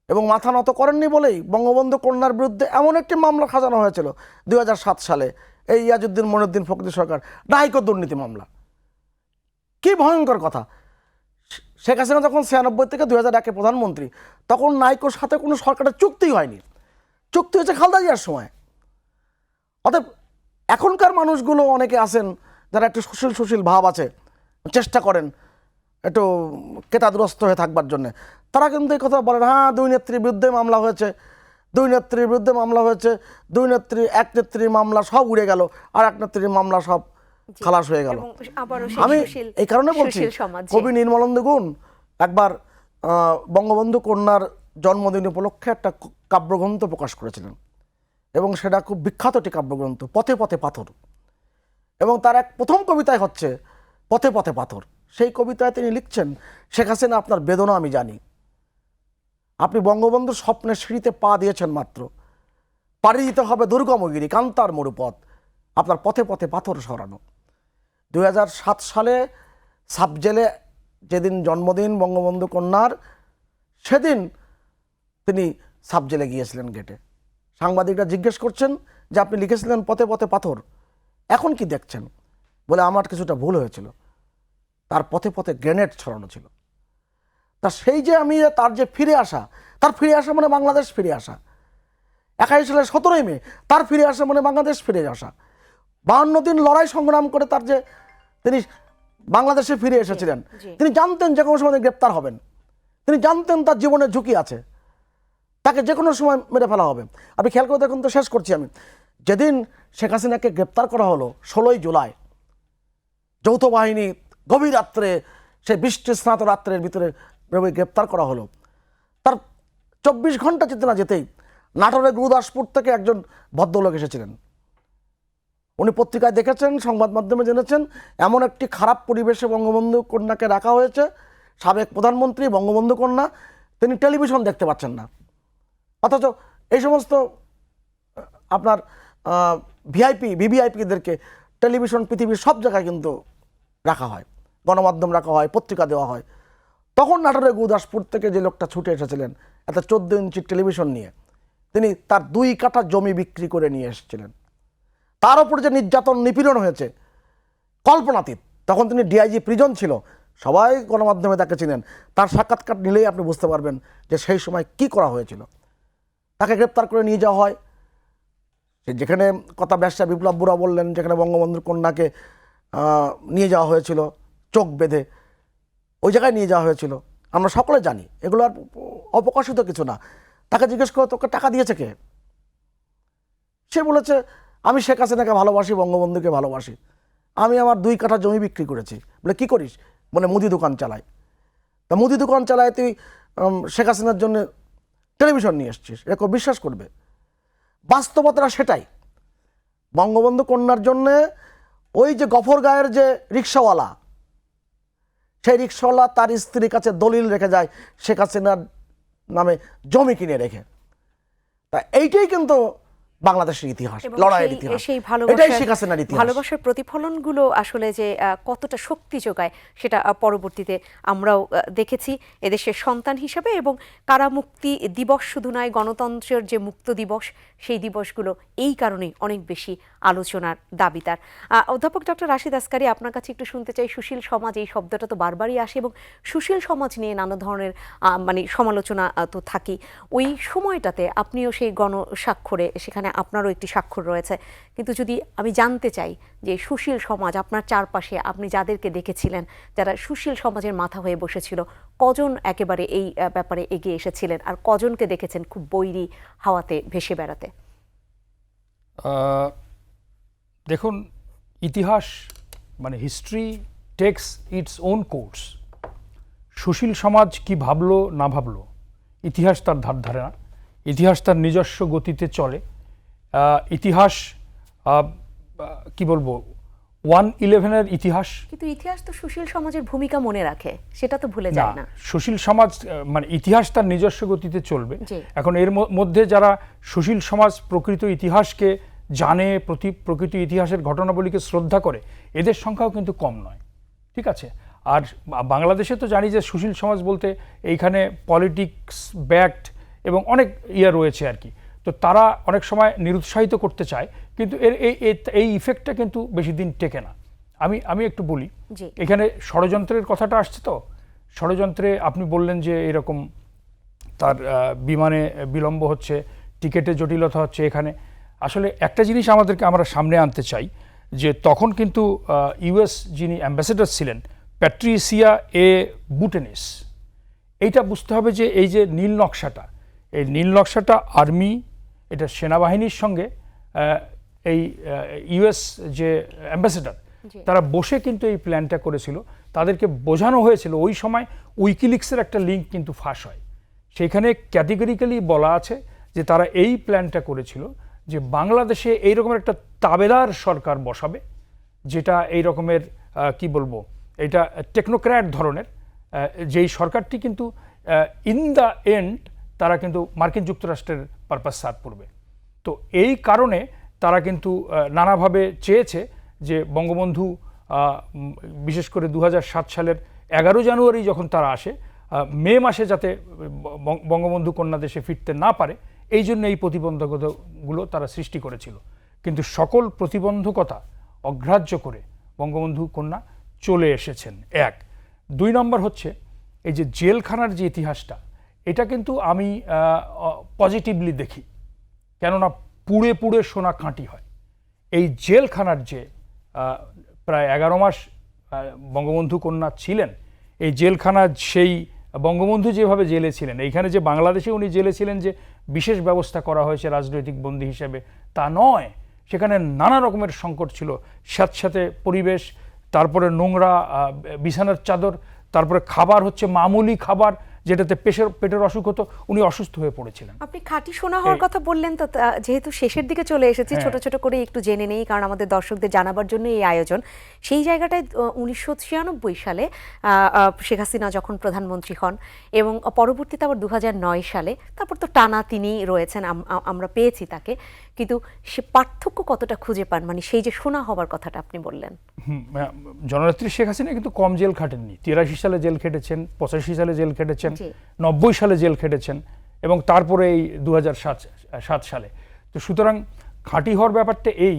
এবং মাথা নত করেননি বলেই বঙ্গবন্ধু কন্যার বিরুদ্ধে এমন একটি মামলা সাজানো হয়েছিল 2007 সালে, এই ইয়াজউদ্দিন মঈনুদ্দিন ফখরুদ্দিন সরকার ডাইকো দুর্নীতি মামলা। কি ভয়ঙ্কর কথা! শেখ হাসিনা যখন 96 থেকে 2001-এ প্রধানমন্ত্রী, তখন নাইকোর সাথে কোনো সরকারের চুক্তি হয়নি, চুক্তি হয়েছে খালেদা জিয়ার সময়। অতএব এখনকার মানুষগুলো অনেকে আছেন যারা একটু সুশীল ভাব আছে, চেষ্টা করেন একটু কেতাদুরস্ত হয়ে থাকবার জন্য, তারা কিন্তু এই কথা বলেন, হ্যাঁ 2 নেত্রীর বিরুদ্ধে মামলা হয়েছে, 2 নেত্রীর বিরুদ্ধে মামলা হয়েছে, 2 নেত্রী, 1 নেত্রীর মামলা সব উড়ে গেল, আর 1 নেত্রীর মামলা সব খালাস হয়ে গেল। এবং আবারও সেই আমি সুশীল- এই কারণে বলছি, সুশীল সমাজ, জি। কবি নির্মলেন্দু গুণ একবার বঙ্গবন্ধু কন্যার জন্মদিন উপলক্ষে একটা কাব্যগ্রন্থ প্রকাশ করেছিলেন, এবং সেটা খুব বিখ্যাত একটি কাব্যগ্রন্থ, পথে পথে পাথর। এবং তার এক প্রথম কবিতায় হচ্ছে পথে পথে পাথর। সেই কবিতায় তিনি লিখছেন, শেখ হাসিনা আপনার বেদনা আমি জানি, আপনি বঙ্গবন্ধুর স্বপ্নের সিঁড়িতে পা দিয়েছেন মাত্র, পাড়ি দিতে হবে দুর্গমগিরি কান্তার মরুপথ, আপনার পথে পথে পাথর সরানো। 2007 সালে সাবজেলে যেদিন জন্মদিন বঙ্গবন্ধু কন্যার, সেদিন তিনি সাবজেলে গিয়েছিলেন গেটে। সাংবাদিকরা জিজ্ঞেস করছেন যে আপনি লিখেছিলেন পথে পথে পাথর, এখন কি দেখছেন? বলে আমার কিছুটা ভুল হয়েছিল, তার পথে পথে গ্রেনেড ছড়ানো ছিল। তা সেই যে আমি তার যে ফিরে আসা, তার ফিরে আসা মানে বাংলাদেশ ফিরে আসা। 21 সালের 17ই মে তার ফিরে আসা মানে বাংলাদেশ ফিরে আসা। 52 দিন লড়াই সংগ্রাম করে তার যে তিনি বাংলাদেশে ফিরে এসেছিলেন, জি। তিনি জানতেন যে কোনো সময় তিনি গ্রেপ্তার হবেন, তিনি জানতেন তার জীবনের ঝুঁকি আছে, তাকে যে কোনো সময় মেরে ফেলা হবে। আপনি খেয়াল করে দেখুন তো, শেষ করছি আমি, যেদিন শেখ হাসিনাকে গ্রেপ্তার করা হলো 16ই জুলাই, যৌথ বাহিনী গভীর রাত্রে, সেই বৃষ্টি স্নাত রাত্রের ভিতরে গ্রেপ্তার করা হলো, তার 24 ঘন্টা যেতে না যেতেই নাটোরের গুরুদাসপুর থেকে একজন ভদ্রলোক এসেছিলেন। উনি পত্রিকায় দেখেছেন, সংবাদ মাধ্যমে জেনেছেন, এমন একটি খারাপ পরিবেশে বঙ্গবন্ধু কন্যাকে রাখা হয়েছে, সাবেক প্রধানমন্ত্রী বঙ্গবন্ধু কন্যা, তিনি টেলিভিশন দেখতে পাচ্ছেন না। অথচ এই সমস্ত আপনার ভিভিআইপিদেরকে টেলিভিশন পৃথিবীর সব জায়গায় কিন্তু রাখা হয়, গণমাধ্যম রাখা হয়, পত্রিকা দেওয়া হয়। তখন নাটোরের গুরুদাসপুর থেকে যে লোকটা ছুটে এসেছিলেন একটা 14 ইঞ্চির টেলিভিশন নিয়ে, তিনি তার 2 কাঠা জমি বিক্রি করে নিয়ে এসেছিলেন। তার উপর যে নির্যাতন নিপীড়ন হয়েছে কল্পনাতীত। তখন তিনি ডিআইজি প্রিজন ছিল, সবাই গণমাধ্যমে তাকে চিনেন, তার সাক্ষাৎকার নিলেই আপনি বুঝতে পারবেন যে সেই সময় কি করা হয়েছিল। তাকে গ্রেপ্তার করে নিয়ে যাওয়া হয়, যেখানে কথা ব্যবসা বিপ্লব বুড়া বললেন, যেখানে বঙ্গবন্ধুর কন্যাকে নিয়ে যাওয়া হয়েছিল চোখ বেঁধে, ওই জায়গায় নিয়ে যাওয়া হয়েছিল। আমরা সকলে জানি, এগুলো আর অপ্রকাশিত কিছু না। তাকে জিজ্ঞেস করে তোকে টাকা দিয়েছে কে? সে বলেছে আমি শেখ হাসিনাকে ভালোবাসি, বঙ্গবন্ধুকে ভালোবাসি, আমি আমার 2 কাঠা জমি বিক্রি করেছি। বলে কি করিস? বলে মুদি দোকান চালাই। তা মুদি দোকান চালায় তুই শেখ হাসিনার জন্য টেলিভিশন নিয়ে এসছিস, এরকম বিশ্বাস করবে? বাস্তবতা সেটাই। বঙ্গবন্ধু কন্যার জন্যে ওই যে গফর গায়ের যে রিক্সাওয়ালা, সেই রিক্সাওয়ালা তার স্ত্রীর কাছে দলিল রেখে যায় শেখ হাসিনার নামে জমি কিনে রেখে। তা এইটাই কিন্তু বাংলাদেশের ইতিহাস, এবং লড়াইয়ের ইতিহাস, সেই এটাই শেখ হাসিনার ইতিহাস। ভালোবাসার প্রতিফলনগুলো আসলে যে কতটা শক্তি যোগায় সেটা পরবর্তীতে আমরাও দেখেছি এদেশের সন্তান হিসেবে। এবং কারামুক্তি দিবস শুধু নয়, গণতন্ত্রের যে মুক্ত দিবস, সেই দিবসগুলো এই কারণেই অনেক বেশি আলোচনার দাবিদার। অধ্যাপক ডক্টর রাশিদ আসকারী, আপনার কাছে একটু শুনতে চাই, সুশীল সমাজ এই শব্দটা তো বারবারই আসে এবং সুশীল সমাজ নিয়ে নানা ধরনের মানে সমালোচনা তো থাকেই। ওই সময়টাতে আপনিও সেই গণস্বাক্ষরে, সেখানে আপনারও একটি স্বাক্ষর রয়েছে, কিন্তু যদি আমি জানতে চাই যে সুশীল সমাজ আপনার চারপাশে আপনি যাদেরকে দেখেছিলেন, যারা সুশীল সমাজের মাথা হয়ে বসেছিল, কজন একেবারে এই ব্যাপারে এগিয়ে এসেছিলেন আর কজনকে দেখেছেন খুব বৈরী হাওয়াতে ভেসে বেড়াতে? দেখুন, ইতিহাস মানে history takes its own course. সুশীল সমাজ কি ভাবলো না ভাবলো, ইতিহাস তার ধার ধারে না। ইতিহাস তার নিজস্ব গতিতে চলে। ইতিহাস কি বলবো, 1/11-এর ইতিহাস। কিন্তু ইতিহাস তো সুশীল সমাজের ভূমিকা মনে রাখে, সেটা তো ভুলে যায় না। সুশীল সমাজ মানে ইতিহাস তার নিজস্ব গতিতে চলবে। জি। এখন এর মধ্যে যারা সুশীল সমাজ প্রকৃত ইতিহাসকে জানে, প্রকৃত ইতিহাসের ঘটনাবলীকে শ্রদ্ধা করে, এদের সংখ্যাও কিন্তু কম নয়। ঠিক আছে। আর বাংলাদেশে তো জানি যে সুশীল সমাজ বলতে এইখানে পলিটিক্স ব্যাকড এবং অনেক রয়েছে আর কি। তো তারা অনেক সময় নিরুৎসাহিত করতে চায়, কিন্তু এই ইফেক্টটা কিন্তু বেশি দিন টেকে না। আমি একটু বলি, জি। এখানে ষড়যন্ত্রের কথাটা আসছে। তো ষড়যন্ত্রে আপনি বললেন যে এরকম তার বিমানে বিলম্ব হচ্ছে, টিকেটে জটিলতা হচ্ছে। এখানে আসলে একটা জিনিস আমরা সামনে আনতে চাই যে তখন কিন্তু ইউএস যিনি অ্যাম্বাসেডর ছিলেন প্যাট্রিসিয়া এ বুটেনিস, এইটা বুঝতে হবে যে এই যে নীল নকশাটা, এই নীল নকশাটা আর্মি, এটা সেনাবাহিনীর সঙ্গে এই ইউএস যে অ্যাম্বাসেডর তারা বসে কিন্তু এই প্ল্যানটা করেছিল। তাদেরকে বোঝানো হয়েছিল, ওই সময় উইকিলিক্সের একটা লিঙ্ক কিন্তু ফাঁস হয়, সেখানে ক্যাটেগরিক্যালি বলা আছে যে তারা এই প্ল্যানটা করেছিল যে বাংলাদেশে এই রকমের একটা তাবেদার সরকার বসাবে, যেটা এই রকমের কি বলবো, এটা টেকনোক্র্যাট ধরনের, যেই সরকারটি কিন্তু ইন দ্য এন্ড তারা কিন্তু মার্কিন যুক্তরাষ্ট্রের পারপাস সার্ভ করবে। তো এই কারণে তারা কিন্তু নানাভাবে চেয়েছে যে বঙ্গবন্ধু বিশেষ করে 2007 সালের 11 জানুয়ারি যখন তারা আসে, মে মাসে যাতে বঙ্গবন্ধু কন্যা দেশে ফিরতে না পারে, এই জন্য এই প্রতিবন্ধকতাগুলো তারা সৃষ্টি করেছিল। কিন্তু সকল প্রতিবন্ধকতা অগ্রাহ্য করে বঙ্গবন্ধু কন্যা চলে এসেছেন। 1 2 নম্বর হচ্ছে এই যে জেলখানার যে ইতিহাসটা, এটা কিন্তু আমি পজিটিভলি দেখি, কেননা পুড়ে পুড়ে সোনা কাঁটি হয়। এই জেলখানার যে প্রায় 11 মাস বঙ্গবন্ধু কন্যা ছিলেন, এই জেলখানা সেই বঙ্গবন্ধু যেভাবে জেলে ছিলেন, এইখানে যে বাংলাদেশে উনি জেলে ছিলেন যে বিশেষ ব্যবস্থা করা হয়েছে রাজনৈতিক বন্দী হিসেবে, তা নয়। সেখানে নানা রকমের সংকট ছিল, স্যাঁতস্যাঁতে পরিবেশ, তারপরে নোংরা বিছানার চাদর, তারপরে খাবার হচ্ছে মামুলি খাবার যেটাতে পেটের অসুখ হতো, উনি অসুস্থ হয়ে পড়েছিলেন। আপনি খাঁটি সোনা হওয়ার কথা বললেন, তো যেহেতু শেষের দিকে চলে এসেছি, ছোট ছোট করে একটু জেনে নেই, কারণ আমাদের দর্শকদের জানাবার জন্য এই আয়োজন। সেই জায়গাটায় 1996 সালে শেখ হাসিনা যখন প্রধানমন্ত্রী হন এবং পরবর্তীতে আবার 2009 সালে, তারপর তো টানা তিনি রয়েছেন, আমরা পেয়েছি তাকে, কিন্তু সে পার্থক্য কতটা খুঁজে পান, মানে সেই যে সোনা হবার কথাটা আপনি বললেন। জননেত্রী শেখ হাসিনা কিন্তু কম জেল খাটেননি। 83 সালে জেল খেটেছেন, 85 সালে জেল খেটেছেন, 90 সালে জেল খেটেছেন, এবং তারপরে এই 2007 সালে। তো সুতরাং খাঁটি হওয়ার ব্যাপারটা এই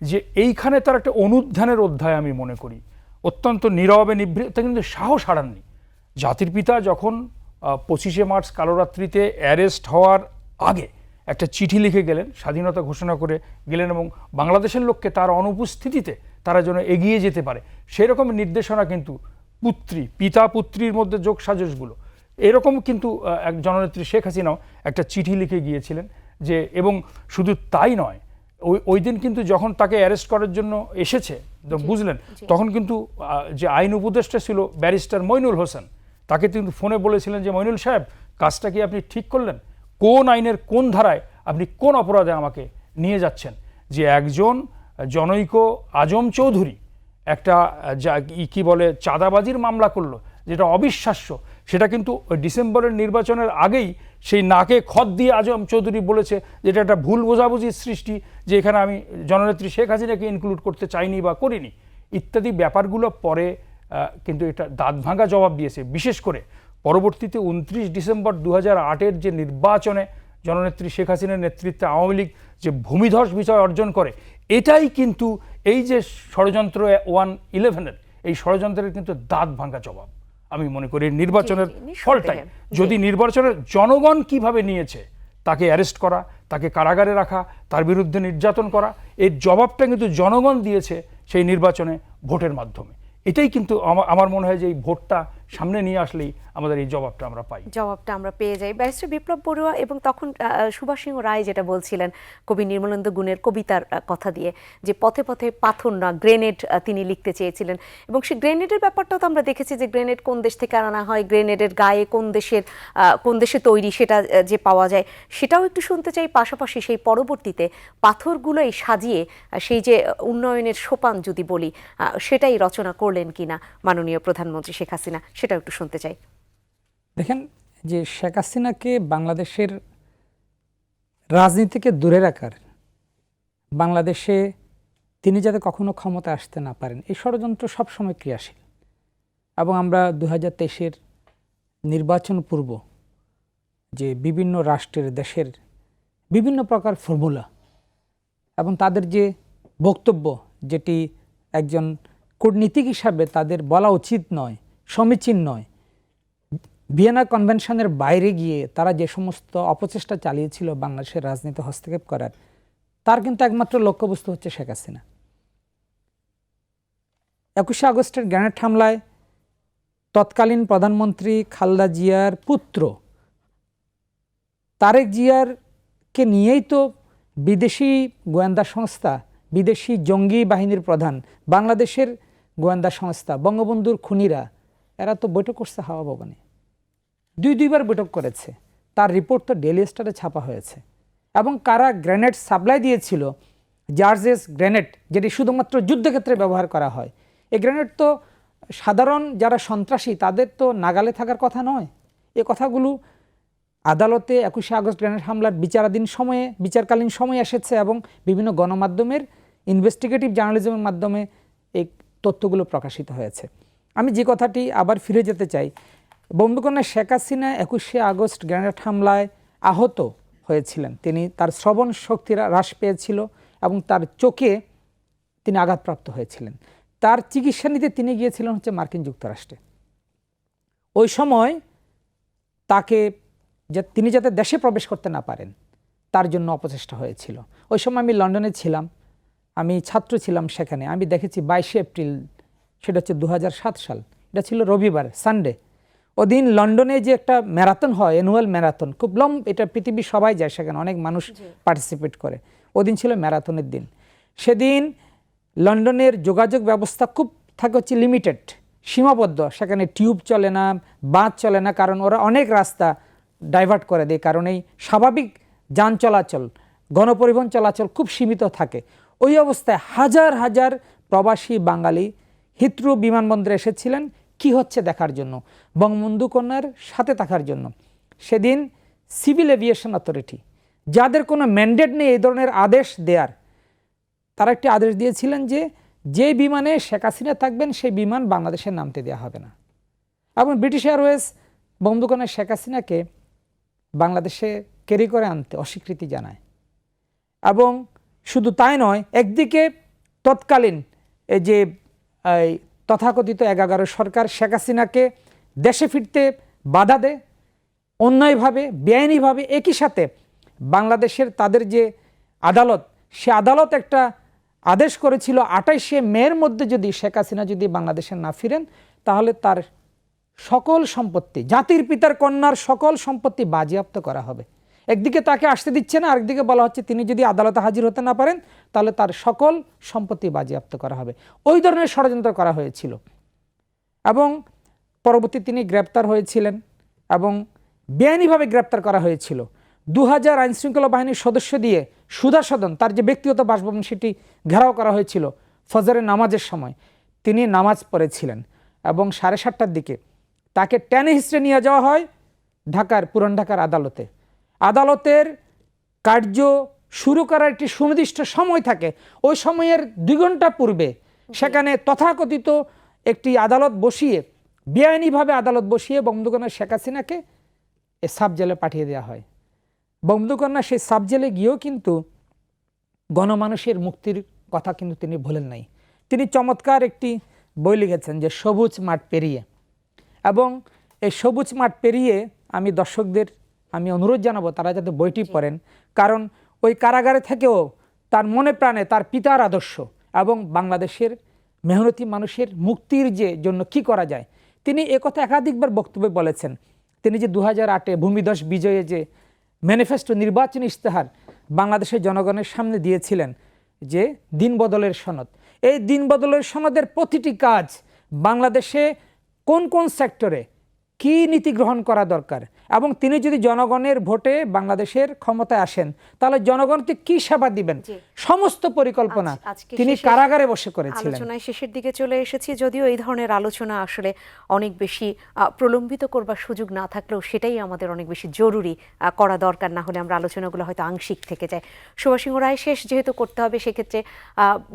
যে এইখানে তার একটা অনুধ্যানের অধ্যায় আমি মনে করি। অত্যন্ত নীরবে নিভৃত, কিন্তু সাহস হারাননি। জাতির পিতা যখন 25শে মার্চ কালোরাত্রিতে অ্যারেস্ট হওয়ার আগে একটা চিঠি লিখে গেলেন, স্বাধীনতা ঘোষণা করে গেলেন, এবং বাংলাদেশের লোককে তার অনুপস্থিতিতে তারা যেন এগিয়ে যেতে পারে, সেরকম নির্দেশনা কিন্তু পিতা পুত্রীর মধ্যে যোগ সাজসগুলো এরকম কিন্তু এক জননেত্রী শেখ হাসিনাও একটা চিঠি লিখে গিয়েছিলেন যে, এবং শুধু তাই নয়, ওই দিন কিন্তু যখন তাকে অ্যারেস্ট করার জন্য এসেছে, বুঝলেন, তখন কিন্তু যে আইন উপদেষ্টা ছিল ব্যারিস্টার মইনুল হোসেন, তাকে কিন্তু ফোনে বলেছিলেন যে মইনুল সাহেব, কাজটা কি আপনি ঠিক করলেন? কোন আইনের কোন ধারায় আপনি কোন অপরাধে আমাকে নিয়ে যাচ্ছেন? যে একজন জনৈক আজম চৌধুরী একটা কি বলে চাঁদাবাজির মামলা করলো, যেটা অবিশ্বাস্য, সেটা কিন্তু ডিসেম্বরের নির্বাচনের আগেই সেই নাকে খত দিয়ে আজম চৌধুরী বলেছে যেটা একটা ভুল বোঝাবুঝির সৃষ্টি, যে এখানে আমি জননেত্রী শেখ হাসিনাকে ইনক্লুড করতে চাইনি বা করিনি, ইত্যাদি ব্যাপারগুলো পরে কিন্তু এটা দাঁত ভাঙা জবাব দিয়েছে। বিশেষ করে পরবর্তীতে 29 ডিসেম্বর 2008-এর যে নির্বাচনে জননেত্রী শেখ হাসিনার নেতৃত্বে আওয়ামী লীগ যে ভূমিধস বিজয় অর্জন করে, এটাই কিন্তু এই যে ষড়যন্ত্র 1/11-এর এই ষড়যন্ত্রের কিন্তু দাঁত ভাঙা জবাব আমি মনে করি। নির্বাচনের ফলটাই, যদি নির্বাচনের জনগণ কিভাবে নিয়েছে, তাকে অ্যারেস্ট করা, তাকে কারাগারে রাখা, তার বিরুদ্ধে নির্যাতন করা, এর জবাবটা কিন্তু জনগণ দিয়েছে সেই নির্বাচনে ভোটের মাধ্যমে। এটাই কিন্তু আমার মনে হয় যে এই ভোটটা সামনে নিয়ে আসলেই আমাদের এই জবাবটা আমরা পাই, জবাবটা আমরা পেয়ে যাই। ব্যারিস্টার বিপ্লব বড়ুয়া এবং তখন সুভাষ সিংহ রায় যেটা বলছিলেন কবি নির্মলেন্দু গুণের কবিতার কথা দিয়ে, যে পথে পথে পাথর না গ্রেনেড তিনি লিখতে চেয়েছিলেন, এবং সেই গ্রেনেডের ব্যাপারটাও তো আমরা দেখেছি যে গ্রেনেড কোন দেশ থেকে আনা হয়, গ্রেনেডের গায়ে কোন দেশে তৈরি সেটা যে পাওয়া যায়, সেটাও একটু শুনতে চাই। পাশাপাশি সেই পরবর্তীতে পাথরগুলোই সাজিয়ে সেই যে উন্নয়নের সোপান যদি বলি, সেটাই রচনা করলেন কিনা মাননীয় প্রধানমন্ত্রী শেখ হাসিনা, সেটাও একটু শুনতে চাই। দেখেন, যে শেখ হাসিনাকে বাংলাদেশের রাজনীতিকে দূরে রাখার, বাংলাদেশে তিনি যাতে কখনো ক্ষমতা আসতে না পারেন, এই ষড়যন্ত্র সবসময় ক্রিয়াশীল। এবং আমরা 2023-এর নির্বাচন পূর্ব যে বিভিন্ন রাষ্ট্রের দেশের বিভিন্ন প্রকার ফর্মুলা এবং তাদের যে বক্তব্য, যেটি একজন কূটনীতিক হিসাবে তাদের বলা উচিত নয়, সমীচীন নয়, ভিয়েনা কনভেনশনের বাইরে গিয়ে তারা যে সমস্ত অপচেষ্টা চালিয়েছিল বাংলাদেশের রাজনীতি হস্তক্ষেপ করার, তার কিন্তু একমাত্র লক্ষ্যবস্তু হচ্ছে শেখ হাসিনা। 21শে আগস্টের গ্রেনেড হামলায় তৎকালীন প্রধানমন্ত্রী খালেদা জিয়ার পুত্র তারেক জিয়ারকে নিয়েই তো বিদেশি গোয়েন্দা সংস্থা, বিদেশি জঙ্গি বাহিনীর প্রধান, বাংলাদেশের গোয়েন্দা সংস্থা, বঙ্গবন্ধুর খুনিরা, এরা তো বৈঠক করছে হাওয়া ভবনে, দুইবার বৈঠক করেছে। তার রিপোর্ট তো ডেইলি স্টারে ছাপা হয়েছে। এবং কারা গ্রেনেড সাপ্লাই দিয়েছিল, জার্জেস গ্রেনেড, যেটি শুধুমাত্র যুদ্ধক্ষেত্রে ব্যবহার করা হয়, এই গ্রেনেড তো সাধারণ যারা সন্ত্রাসী তাদের তো নাগালে থাকার কথা নয়। এ কথাগুলো আদালতে 21শে আগস্ট গ্রেনেড হামলার বিচারকালীন সময়ে এসেছে এবং বিভিন্ন গণমাধ্যমের ইনভেস্টিগেটিভ জার্নালিজমের মাধ্যমে এই তথ্যগুলো প্রকাশিত হয়েছে। আমি যে কথাটি আবার ফিরে যেতে চাই, বঙ্গবন্ধু শেখ হাসিনা 21শে আগস্ট গ্রেনেড হামলায় আহত হয়েছিলেন। তার শ্রবণ শক্তি হ্রাস পেয়েছিল এবং তার চোখে তিনি আঘাতপ্রাপ্ত হয়েছিলেন। তার চিকিৎসা নিতে তিনি গিয়েছিলেন হচ্ছে মার্কিন যুক্তরাষ্ট্রে। ওই সময় তাকে তিনি যাতে দেশে প্রবেশ করতে না পারেন তার জন্য অপচেষ্টা হয়েছিল। ওই সময় আমি লন্ডনে ছিলাম, আমি ছাত্র ছিলাম সেখানে। আমি দেখেছি 22শে এপ্রিল, সেটা হচ্ছে 2007 সাল, এটা ছিল রবিবার, সানডে। ওদিন লন্ডনে যে একটা ম্যারাথন হয়, অ্যানুয়াল ম্যারাথন, খুব এটা পৃথিবীর সবাই যায় সেখানে, অনেক মানুষ পার্টিসিপেট করে। ওদিন ছিল ম্যারাথনের দিন। সেদিন লন্ডনের যোগাযোগ ব্যবস্থা খুব থাকে হচ্ছে লিমিটেড, সীমাবদ্ধ। সেখানে টিউব চলে না, বাস চলে না, কারণ ওরা অনেক রাস্তা ডাইভার্ট করে দেয়। কারণ এই স্বাভাবিক যান চলাচল, গণপরিবহন চলাচল খুব সীমিত থাকে। ওই অবস্থায় হাজার হাজার প্রবাসী বাঙালি হিথ্রো বিমানবন্দরে এসেছিলেন কি হচ্ছে দেখার জন্য, বঙ্গবন্ধু কন্যার সাথে থাকার জন্য। সেদিন সিভিল এভিয়েশন অথরিটি, যাদের কোনো ম্যান্ডেট নেই এই ধরনের আদেশ দেয়ার, তারা একটি আদেশ দিয়েছিলেন যে বিমানে শেখ হাসিনা থাকবেন সেই বিমান বাংলাদেশে নামতে দেওয়া হবে না। এবং ব্রিটিশ এয়ারওয়েজ বঙ্গবন্ধু কন্যা শেখ হাসিনাকে বাংলাদেশে ক্যারি করে আনতে অস্বীকৃতি জানায়। এবং শুধু তাই নয়, একদিকে তৎকালীন এই যে তথাকথিত 11 সরকার শেখ হাসিনাকে দেশে ফিরতে বাধা দেয় অন্যায়ভাবে, বেআইনিভাবে। একই সাথে বাংলাদেশের তাদের যে আদালত, সে আদালত একটা আদেশ করেছিল 28শে মের মধ্যে যদি শেখ হাসিনা যদি বাংলাদেশে না ফিরেন তাহলে তার সকল সম্পত্তি, জাতির পিতার কন্যার সকল সম্পত্তি বাজেয়াপ্ত করা হবে। একদিকে তাকে আসতে দিচ্ছে না, আরেকদিকে বলা হচ্ছে তিনি যদি আদালতে হাজির হতে না পারেন তাহলে তার সকল সম্পত্তি বাজেয়াপ্ত করা হবে। ওই ধরনের ষড়যন্ত্র করা হয়েছিল এবং পরবর্তী তিনি গ্রেপ্তার হয়েছিলেন এবং বেআইনিভাবে গ্রেপ্তার করা হয়েছিল। 2000 আইনশৃঙ্খলা বাহিনীর সদস্য দিয়ে সুধা সদন, তার যে ব্যক্তিগত বাসভবন, সেটি ঘেরাও করা হয়েছিল। ফজরের নামাজের সময় তিনি নামাজ পড়েছিলেন এবং 7:30টার দিকে তাকে টেনে হিস্ট্রে নিয়ে যাওয়া হয় পুরান ঢাকার আদালতে। আদালতের কার্য শুরু করার একটি সুনির্দিষ্ট সময় থাকে। ওই সময়ের 2 ঘন্টা পূর্বে সেখানে তথাকথিত একটি আদালত বসিয়ে, বেআইনিভাবে আদালত বসিয়ে বঙ্গবন্ধু কন্যা শেখ হাসিনাকে সাব জেলে পাঠিয়ে দেওয়া হয়। বঙ্গবন্ধু কন্যা সেই সাব জেলে গিয়েও কিন্তু গণমানুষের মুক্তির কথা কিন্তু তিনি ভুলেন নাই। তিনি চমৎকার একটি বই লিখেছেন যে সবুজ মাঠ পেরিয়ে। এবং এই সবুজ মাঠ পেরিয়ে আমি দর্শকদের অনুরোধ জানাবো তারা যাতে বইটি পড়েন, কারণ ওই কারাগারে থেকেও তার মনে প্রাণে তার পিতার আদর্শ এবং বাংলাদেশের মেহনতি মানুষের মুক্তির জন্য কি করা যায় তিনি একথা একাধিকবার বক্তব্যে বলেছেন। তিনি যে 2008-এ ভূমিধস বিজয়ে যে ম্যানিফেস্টো, নির্বাচনী ইশতেহার বাংলাদেশের জনগণের সামনে দিয়েছিলেন, যে দিন বদলের সনদ, এই দিন বদলের সনদের প্রতিটি কাজ বাংলাদেশে কোন কোন সেক্টরে কি নীতি গ্রহণ করা দরকার, এবং তিনি যদি জনগণের ভোটে বাংলাদেশের ক্ষমতায় আসেন তাহলে জনগণকে কি সেবা দিবেন, সমস্ত পরিকল্পনা তিনি কারাগারে বসে করেছিলেন। আলোচনায় শেষের দিকে চলে এসেছি, যদিও এই ধরনের আলোচনা আসলে অনেক বেশি প্রলম্বিত করবার সুযোগ না থাকলেও সেটাই আমাদের অনেক বেশি জরুরি করা দরকার, না হলে আমরা আলোচনাগুলো হয়তো আংশিক থেকে যায়। সুভাষ সিংহ রায় শেষ যেহেতু করতে হবে, সেক্ষেত্রে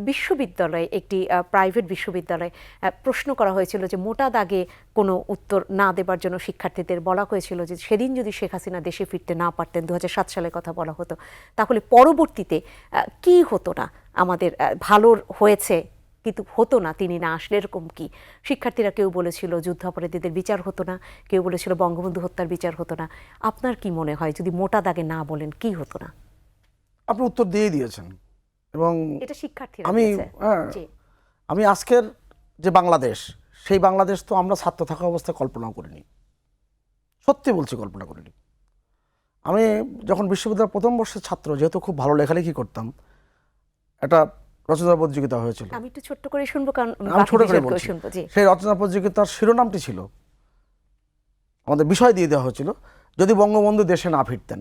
বিশ্ববিদ্যালয়ে, একটি প্রাইভেট বিশ্ববিদ্যালয়ে প্রশ্ন করা হয়েছিল যে মোটা দাগে কোনো উত্তর না দেবার জন্য শিক্ষার্থীদের বলা হয়েছিল যে সেদিন যদি শেখ হাসিনা দেশে ফিরতে না পারতেন, 2007 সালের কথা বলা হতো, তাহলে পরবর্তীতে কি হতো না, আমাদের ভালো হয়েছে কিন্তু হতো না তিনি না আসলে, এরকম কি? শিক্ষার্থীরা কেউ বলেছিল যুদ্ধাপরাধীদের বিচার হতো না, কেউ বলেছিল বঙ্গবন্ধু হত্যার বিচার হতো না। আপনার কি মনে হয় যদি মোটা দাগে না বলেন কি হতো না? আপনি উত্তর দিয়ে দিয়েছেন। এবং এটা শিক্ষার্থীরা আমি দিয়েছে। জি। আমি আজকের যে বাংলাদেশ, সেই বাংলাদেশ তো আমরা ছাত্র থাকা অবস্থায় কল্পনাও করিনি, সত্যি বলছি কল্পনা করিনি। আমি যখন বিশ্ববিদ্যালয়ের প্রথম বর্ষের ছাত্র, যেহেতু খুব ভালো লেখালেখি করতাম, একটা রচনা প্রতিযোগিতা হয়েছিল। আমি একটু ছোট্ট করে শুনবো, কারণ আমি ছোট করে বাকি বলছি। শুনবো। জি। সেই রচনা প্রতিযোগিতার শিরোনামটি ছিল, আমাদের বিষয় দিয়ে দেওয়া হয়েছিল, যদি বঙ্গবন্ধু দেশে না ফিরতেন,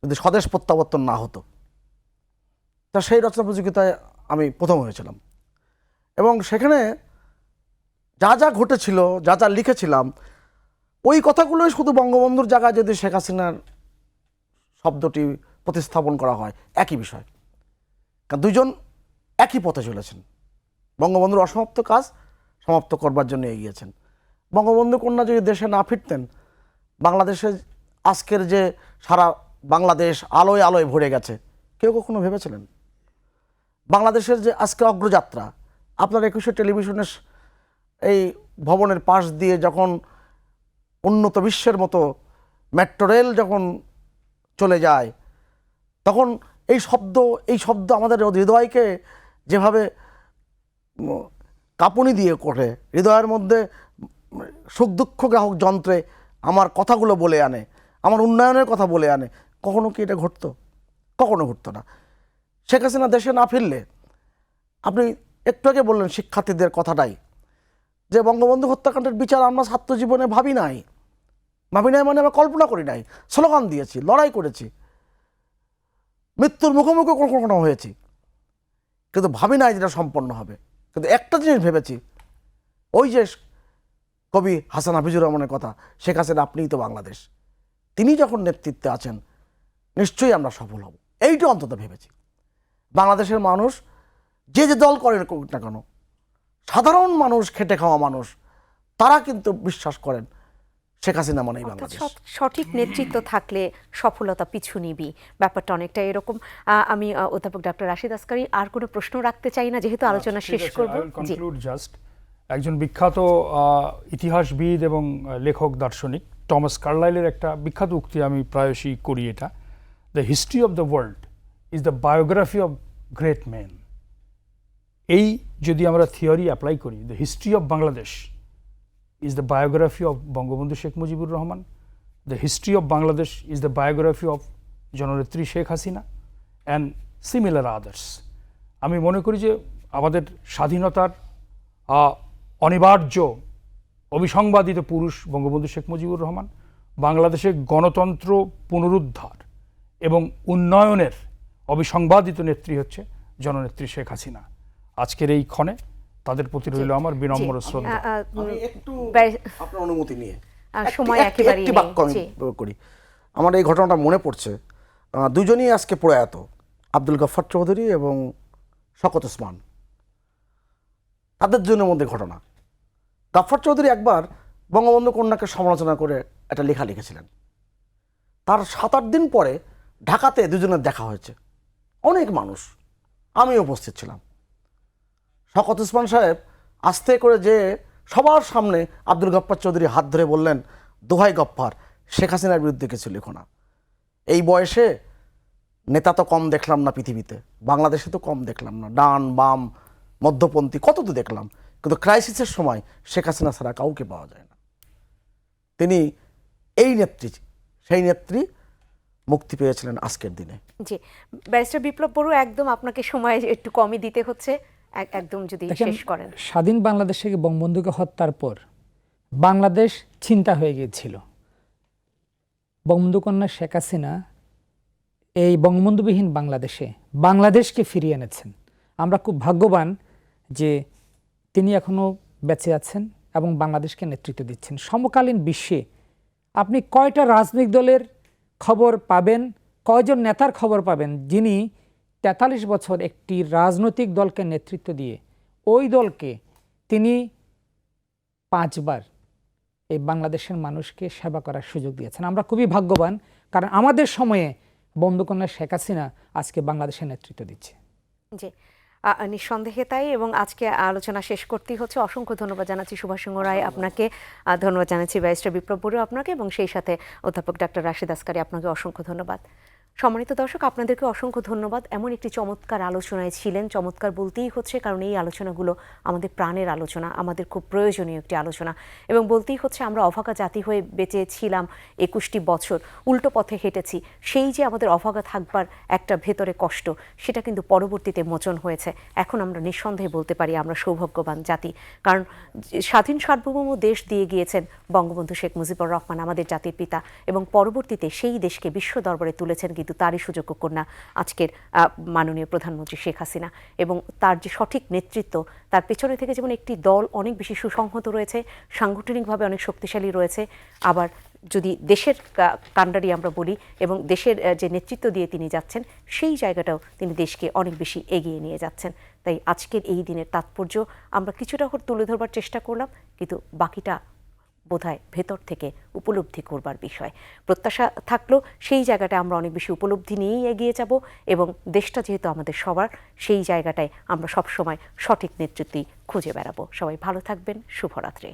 যদি স্বদেশ প্রত্যাবর্তন না হতো। তা সেই রচনা প্রতিযোগিতায় আমি প্রথম হয়েছিলাম, এবং সেখানে যা যা ঘটেছিল, যা যা লিখেছিলাম, ওই কথাগুলোই শুধু বঙ্গবন্ধুর জায়গায় যদি শেখ হাসিনার শব্দটি প্রতিস্থাপন করা হয়, একই বিষয়। কারণ দুইজন একই পথে চলেছেন, বঙ্গবন্ধুর অসমাপ্ত কাজ সমাপ্ত করবার জন্য এগিয়েছেন। বঙ্গবন্ধু কন্যা যদি দেশে না ফিরতেন, বাংলাদেশে আজকের যে সারা বাংলাদেশ আলোয় আলোয় ভরে গেছে, কেউ কখনো ভেবেছিলেন? বাংলাদেশের যে আজকে অগ্রযাত্রা, আপনার 21শে টেলিভিশনের এই ভবনের পাশ দিয়ে যখন উন্নত বিশ্বের মতো মেট্রো রেল যখন চলে যায়, তখন এই শব্দ আমাদের হৃদয়কে যেভাবে কাঁপুনি দিয়ে করে, হৃদয়ের মধ্যে সুখ দুঃখ গ্রাহক যন্ত্রে আমার কথাগুলো বলে আনে, আমার উন্নয়নের কথা বলে আনে, কখনো কি এটা ঘটতো? কখনো ঘটতো না। শেখ হাসিনা দেশে না ফিরলে, আপনি একটু আগে বললেন শিক্ষার্থীদের কথাটাই, যে বঙ্গবন্ধু হত্যাকাণ্ডের বিচার আমরা ছাত্র জীবনে ভাবি নাই মানে আমরা কল্পনা করি নাই। স্লোগান দিয়েছি, লড়াই করেছি, মৃত্যুর মুখোমুখি কখনো হয়েছি, কিন্তু ভাবি নাই যেটা সম্পন্ন হবে। কিন্তু একটা জিনিস ভেবেছি, ওই যে কবি হাসান হাফিজুর রহমানের কথা, শেখ হাসিনা আপনিই তো বাংলাদেশ, তিনি যখন নেতৃত্বে আছেন নিশ্চয়ই আমরা সফল হব, এইটা অন্তত ভেবেছি। বাংলাদেশের মানুষ যে যে দল করেন করুক না কেন, সাধারণ মানুষ, খেটে খাওয়া মানুষ, তারা কিন্তু বিশ্বাস করেন শেখ হাসিনা মানেই বাংলাদেশ। সঠিক নেতৃত্ব থাকলে সফলতা পিছু নিবি, ব্যাপারটা অনেকটা এরকম। আমি অধ্যাপক ডক্টর রাশিদ আসকারী আর কোনো প্রশ্ন রাখতে চাই না, যেহেতু আলোচনা শেষ করব। জি। জাস্ট একজন বিখ্যাত ইতিহাসবিদ এবং লেখক দার্শনিক টমাস কার্লাইলের একটা বিখ্যাত উক্তি আমি প্রায়শই করি, এটা, the history of the world is the biography of great man. এই যদি আমরা থিওরি অ্যাপ্লাই করি, the history of Bangladesh is the biography of Bangabandhu Sheikh Mujibur Rahman. The history of Bangladesh is the biography of জননেত্রী Sheikh Hasina and similar others. আমি মনে করি যে আমাদের স্বাধীনতার অনিবার্য অবিসংবাদিত পুরুষ বঙ্গবন্ধু শেখ মুজিবুর রহমান, বাংলাদেশের গণতন্ত্র পুনরুদ্ধার এবং উন্নয়নের অবিসংবাদিত নেত্রী হচ্ছে জননেত্রী শেখ হাসিনা। আজকের এই ক্ষণে তাদের প্রতি রইল আমার বিনম্র শ্রদ্ধা। আমি একটু আপনার অনুমতি নিয়ে সময় একেবারেই একটি বাক্য আমি করি। আমার এই ঘটনাটা মনে পড়ছে, দুজনই আজকে প্রয়াত, আব্দুল গফফার চৌধুরী এবং শওকত ওসমান, তাদের দুজনের মধ্যে ঘটনা। গফফার চৌধুরী একবার বঙ্গবন্ধু কন্যাকে সমালোচনা করে একটা লেখা লিখেছিলেন। তার 7-8 দিন পরে ঢাকাতে দুজনের দেখা হয়েছে, অনেক মানুষ, আমি উপস্থিত ছিলাম। শওকত ওসমান সাহেব আস্তে করে যে সবার সামনে আব্দুল গফফার চৌধুরী হাত ধরে বললেন, দোহাই গফফার, শেখ হাসিনার বিরুদ্ধে কিছু লিখো না। এই বয়সে নেতা তো কম দেখলাম না পৃথিবীতে, বাংলাদেশে তো কম দেখলাম না, ডান বাম মধ্যপন্থী কত তো দেখলাম, কিন্তু ক্রাইসিসের সময় শেখ হাসিনা ছাড়া কাউকে পাওয়া যায় না। তিনি এই নেত্রী, সেই নেত্রী মুক্তি পেয়েছিলেন আজকের দিনে। জি, ব্যারিস্টার বিপ্লব বড়ুয়া, একদম আপনাকে সময় একটু কমই দিতে হচ্ছে, একদম যদি শেষ করেন। স্বাধীন বাংলাদেশে বঙ্গবন্ধুকে হত্যার পর বাংলাদেশ চিন্তা হয়ে গিয়েছিল। বঙ্গবন্ধু কন্যা শেখ হাসিনা এই বঙ্গবন্ধুবিহীন বাংলাদেশকে ফিরিয়ে এনেছেন। আমরা খুব ভাগ্যবান যে তিনি এখনো বেঁচে আছেন এবং বাংলাদেশকে নেতৃত্ব দিচ্ছেন। সমকালীন বিশ্বে আপনি কয়টা রাজনৈতিক দলের খবর পাবেন, কয়জন নেতার খবর পাবেন যিনি 43 বছর একটি রাজনৈতিক দলকে নেতৃত্ব দিয়ে ওই দলকে তিনি 5 বার এই বাংলাদেশের মানুষকে সেবা করার সুযোগ দিয়েছেন। আমরা খুবই ভাগ্যবান, কারণ আমাদের সময়ে বঙ্গবন্ধু কন্যা শেখ হাসিনা আজকে বাংলাদেশের নেতৃত্ব দিচ্ছে। জি, নিঃসন্দেহে তাই, এবং আজকে আলোচনা শেষ করতেই হচ্ছে। অসংখ্য ধন্যবাদ জানাচ্ছি সুভাষ সিংহ রায় আপনাকে, ধন্যবাদ জানাচ্ছি ব্যারিস্টার বিপ্লব বড়ুয়া আপনাকে, এবং সেই সাথে অধ্যাপক ডাক্তার রাশেদ আসকারী আপনাকে অসংখ্য ধন্যবাদ। সম্মানিত দর্শক, আপনাদেরকে অসংখ্য ধন্যবাদ। এমন একটি চমৎকার আলোচনায় ছিলেন, চমৎকার বলতেই হচ্ছে কারণ এই আলোচনাগুলো আমাদের প্রাণের আলোচনা, আমাদের খুব প্রয়োজনীয় একটি আলোচনা, এবং বলতেই হচ্ছে আমরা অভাগা জাতি হয়ে বেঁচে ছিলাম 21টি বছর, উল্টো পথে হেঁটেছি। সেই যে আমাদের অভাগা থাকবার একটা ভেতরে কষ্ট, সেটা কিন্তু পরবর্তীতে মোচন হয়েছে। এখন আমরা নিঃসন্দেহে বলতে পারি আমরা সৌভাগ্যবান জাতি, কারণ স্বাধীন সার্বভৌম দেশ দিয়ে গিয়েছেন বঙ্গবন্ধু শেখ মুজিবুর রহমান, আমাদের জাতির পিতা, এবং পরবর্তীতে সেই দেশকে বিশ্ব দরবারে তুলেছেন কিন্তু তারই সুযোগ্য কন্যা আজকের মাননীয় প্রধানমন্ত্রী শেখ হাসিনা। এবং তার যে সঠিক নেতৃত্ব, তার পেছনে থেকে যেমন একটি দল অনেক বেশি সুসংহত রয়েছে, সাংগঠনিকভাবে অনেক শক্তিশালী রয়েছে, আবার যদি দেশের কাণ্ডারি আমরা বলি এবং দেশের যে নেতৃত্ব দিয়ে তিনি যাচ্ছেন, সেই জায়গাটাও তিনি দেশকে অনেক বেশি এগিয়ে নিয়ে যাচ্ছেন। তাই আজকের এই দিনের তাৎপর্য আমরা কিছুটা তুলে ধরবার চেষ্টা করলাম, কিন্তু বাকিটা বোধহয় ভেতর থেকে উপলব্ধি করবার বিষয়। প্রত্যাশা থাকলো সেই জায়গাটা আমরা অনেক বেশি উপলব্ধি নিয়েই এগিয়ে যাব, এবং দেশটা যেহেতু আমাদের সবার, সেই জায়গাটায় আমরা সবসময় সঠিক নেতৃত্বই খুঁজে বেড়াবো। সবাই ভালো থাকবেন, শুভরাত্রি।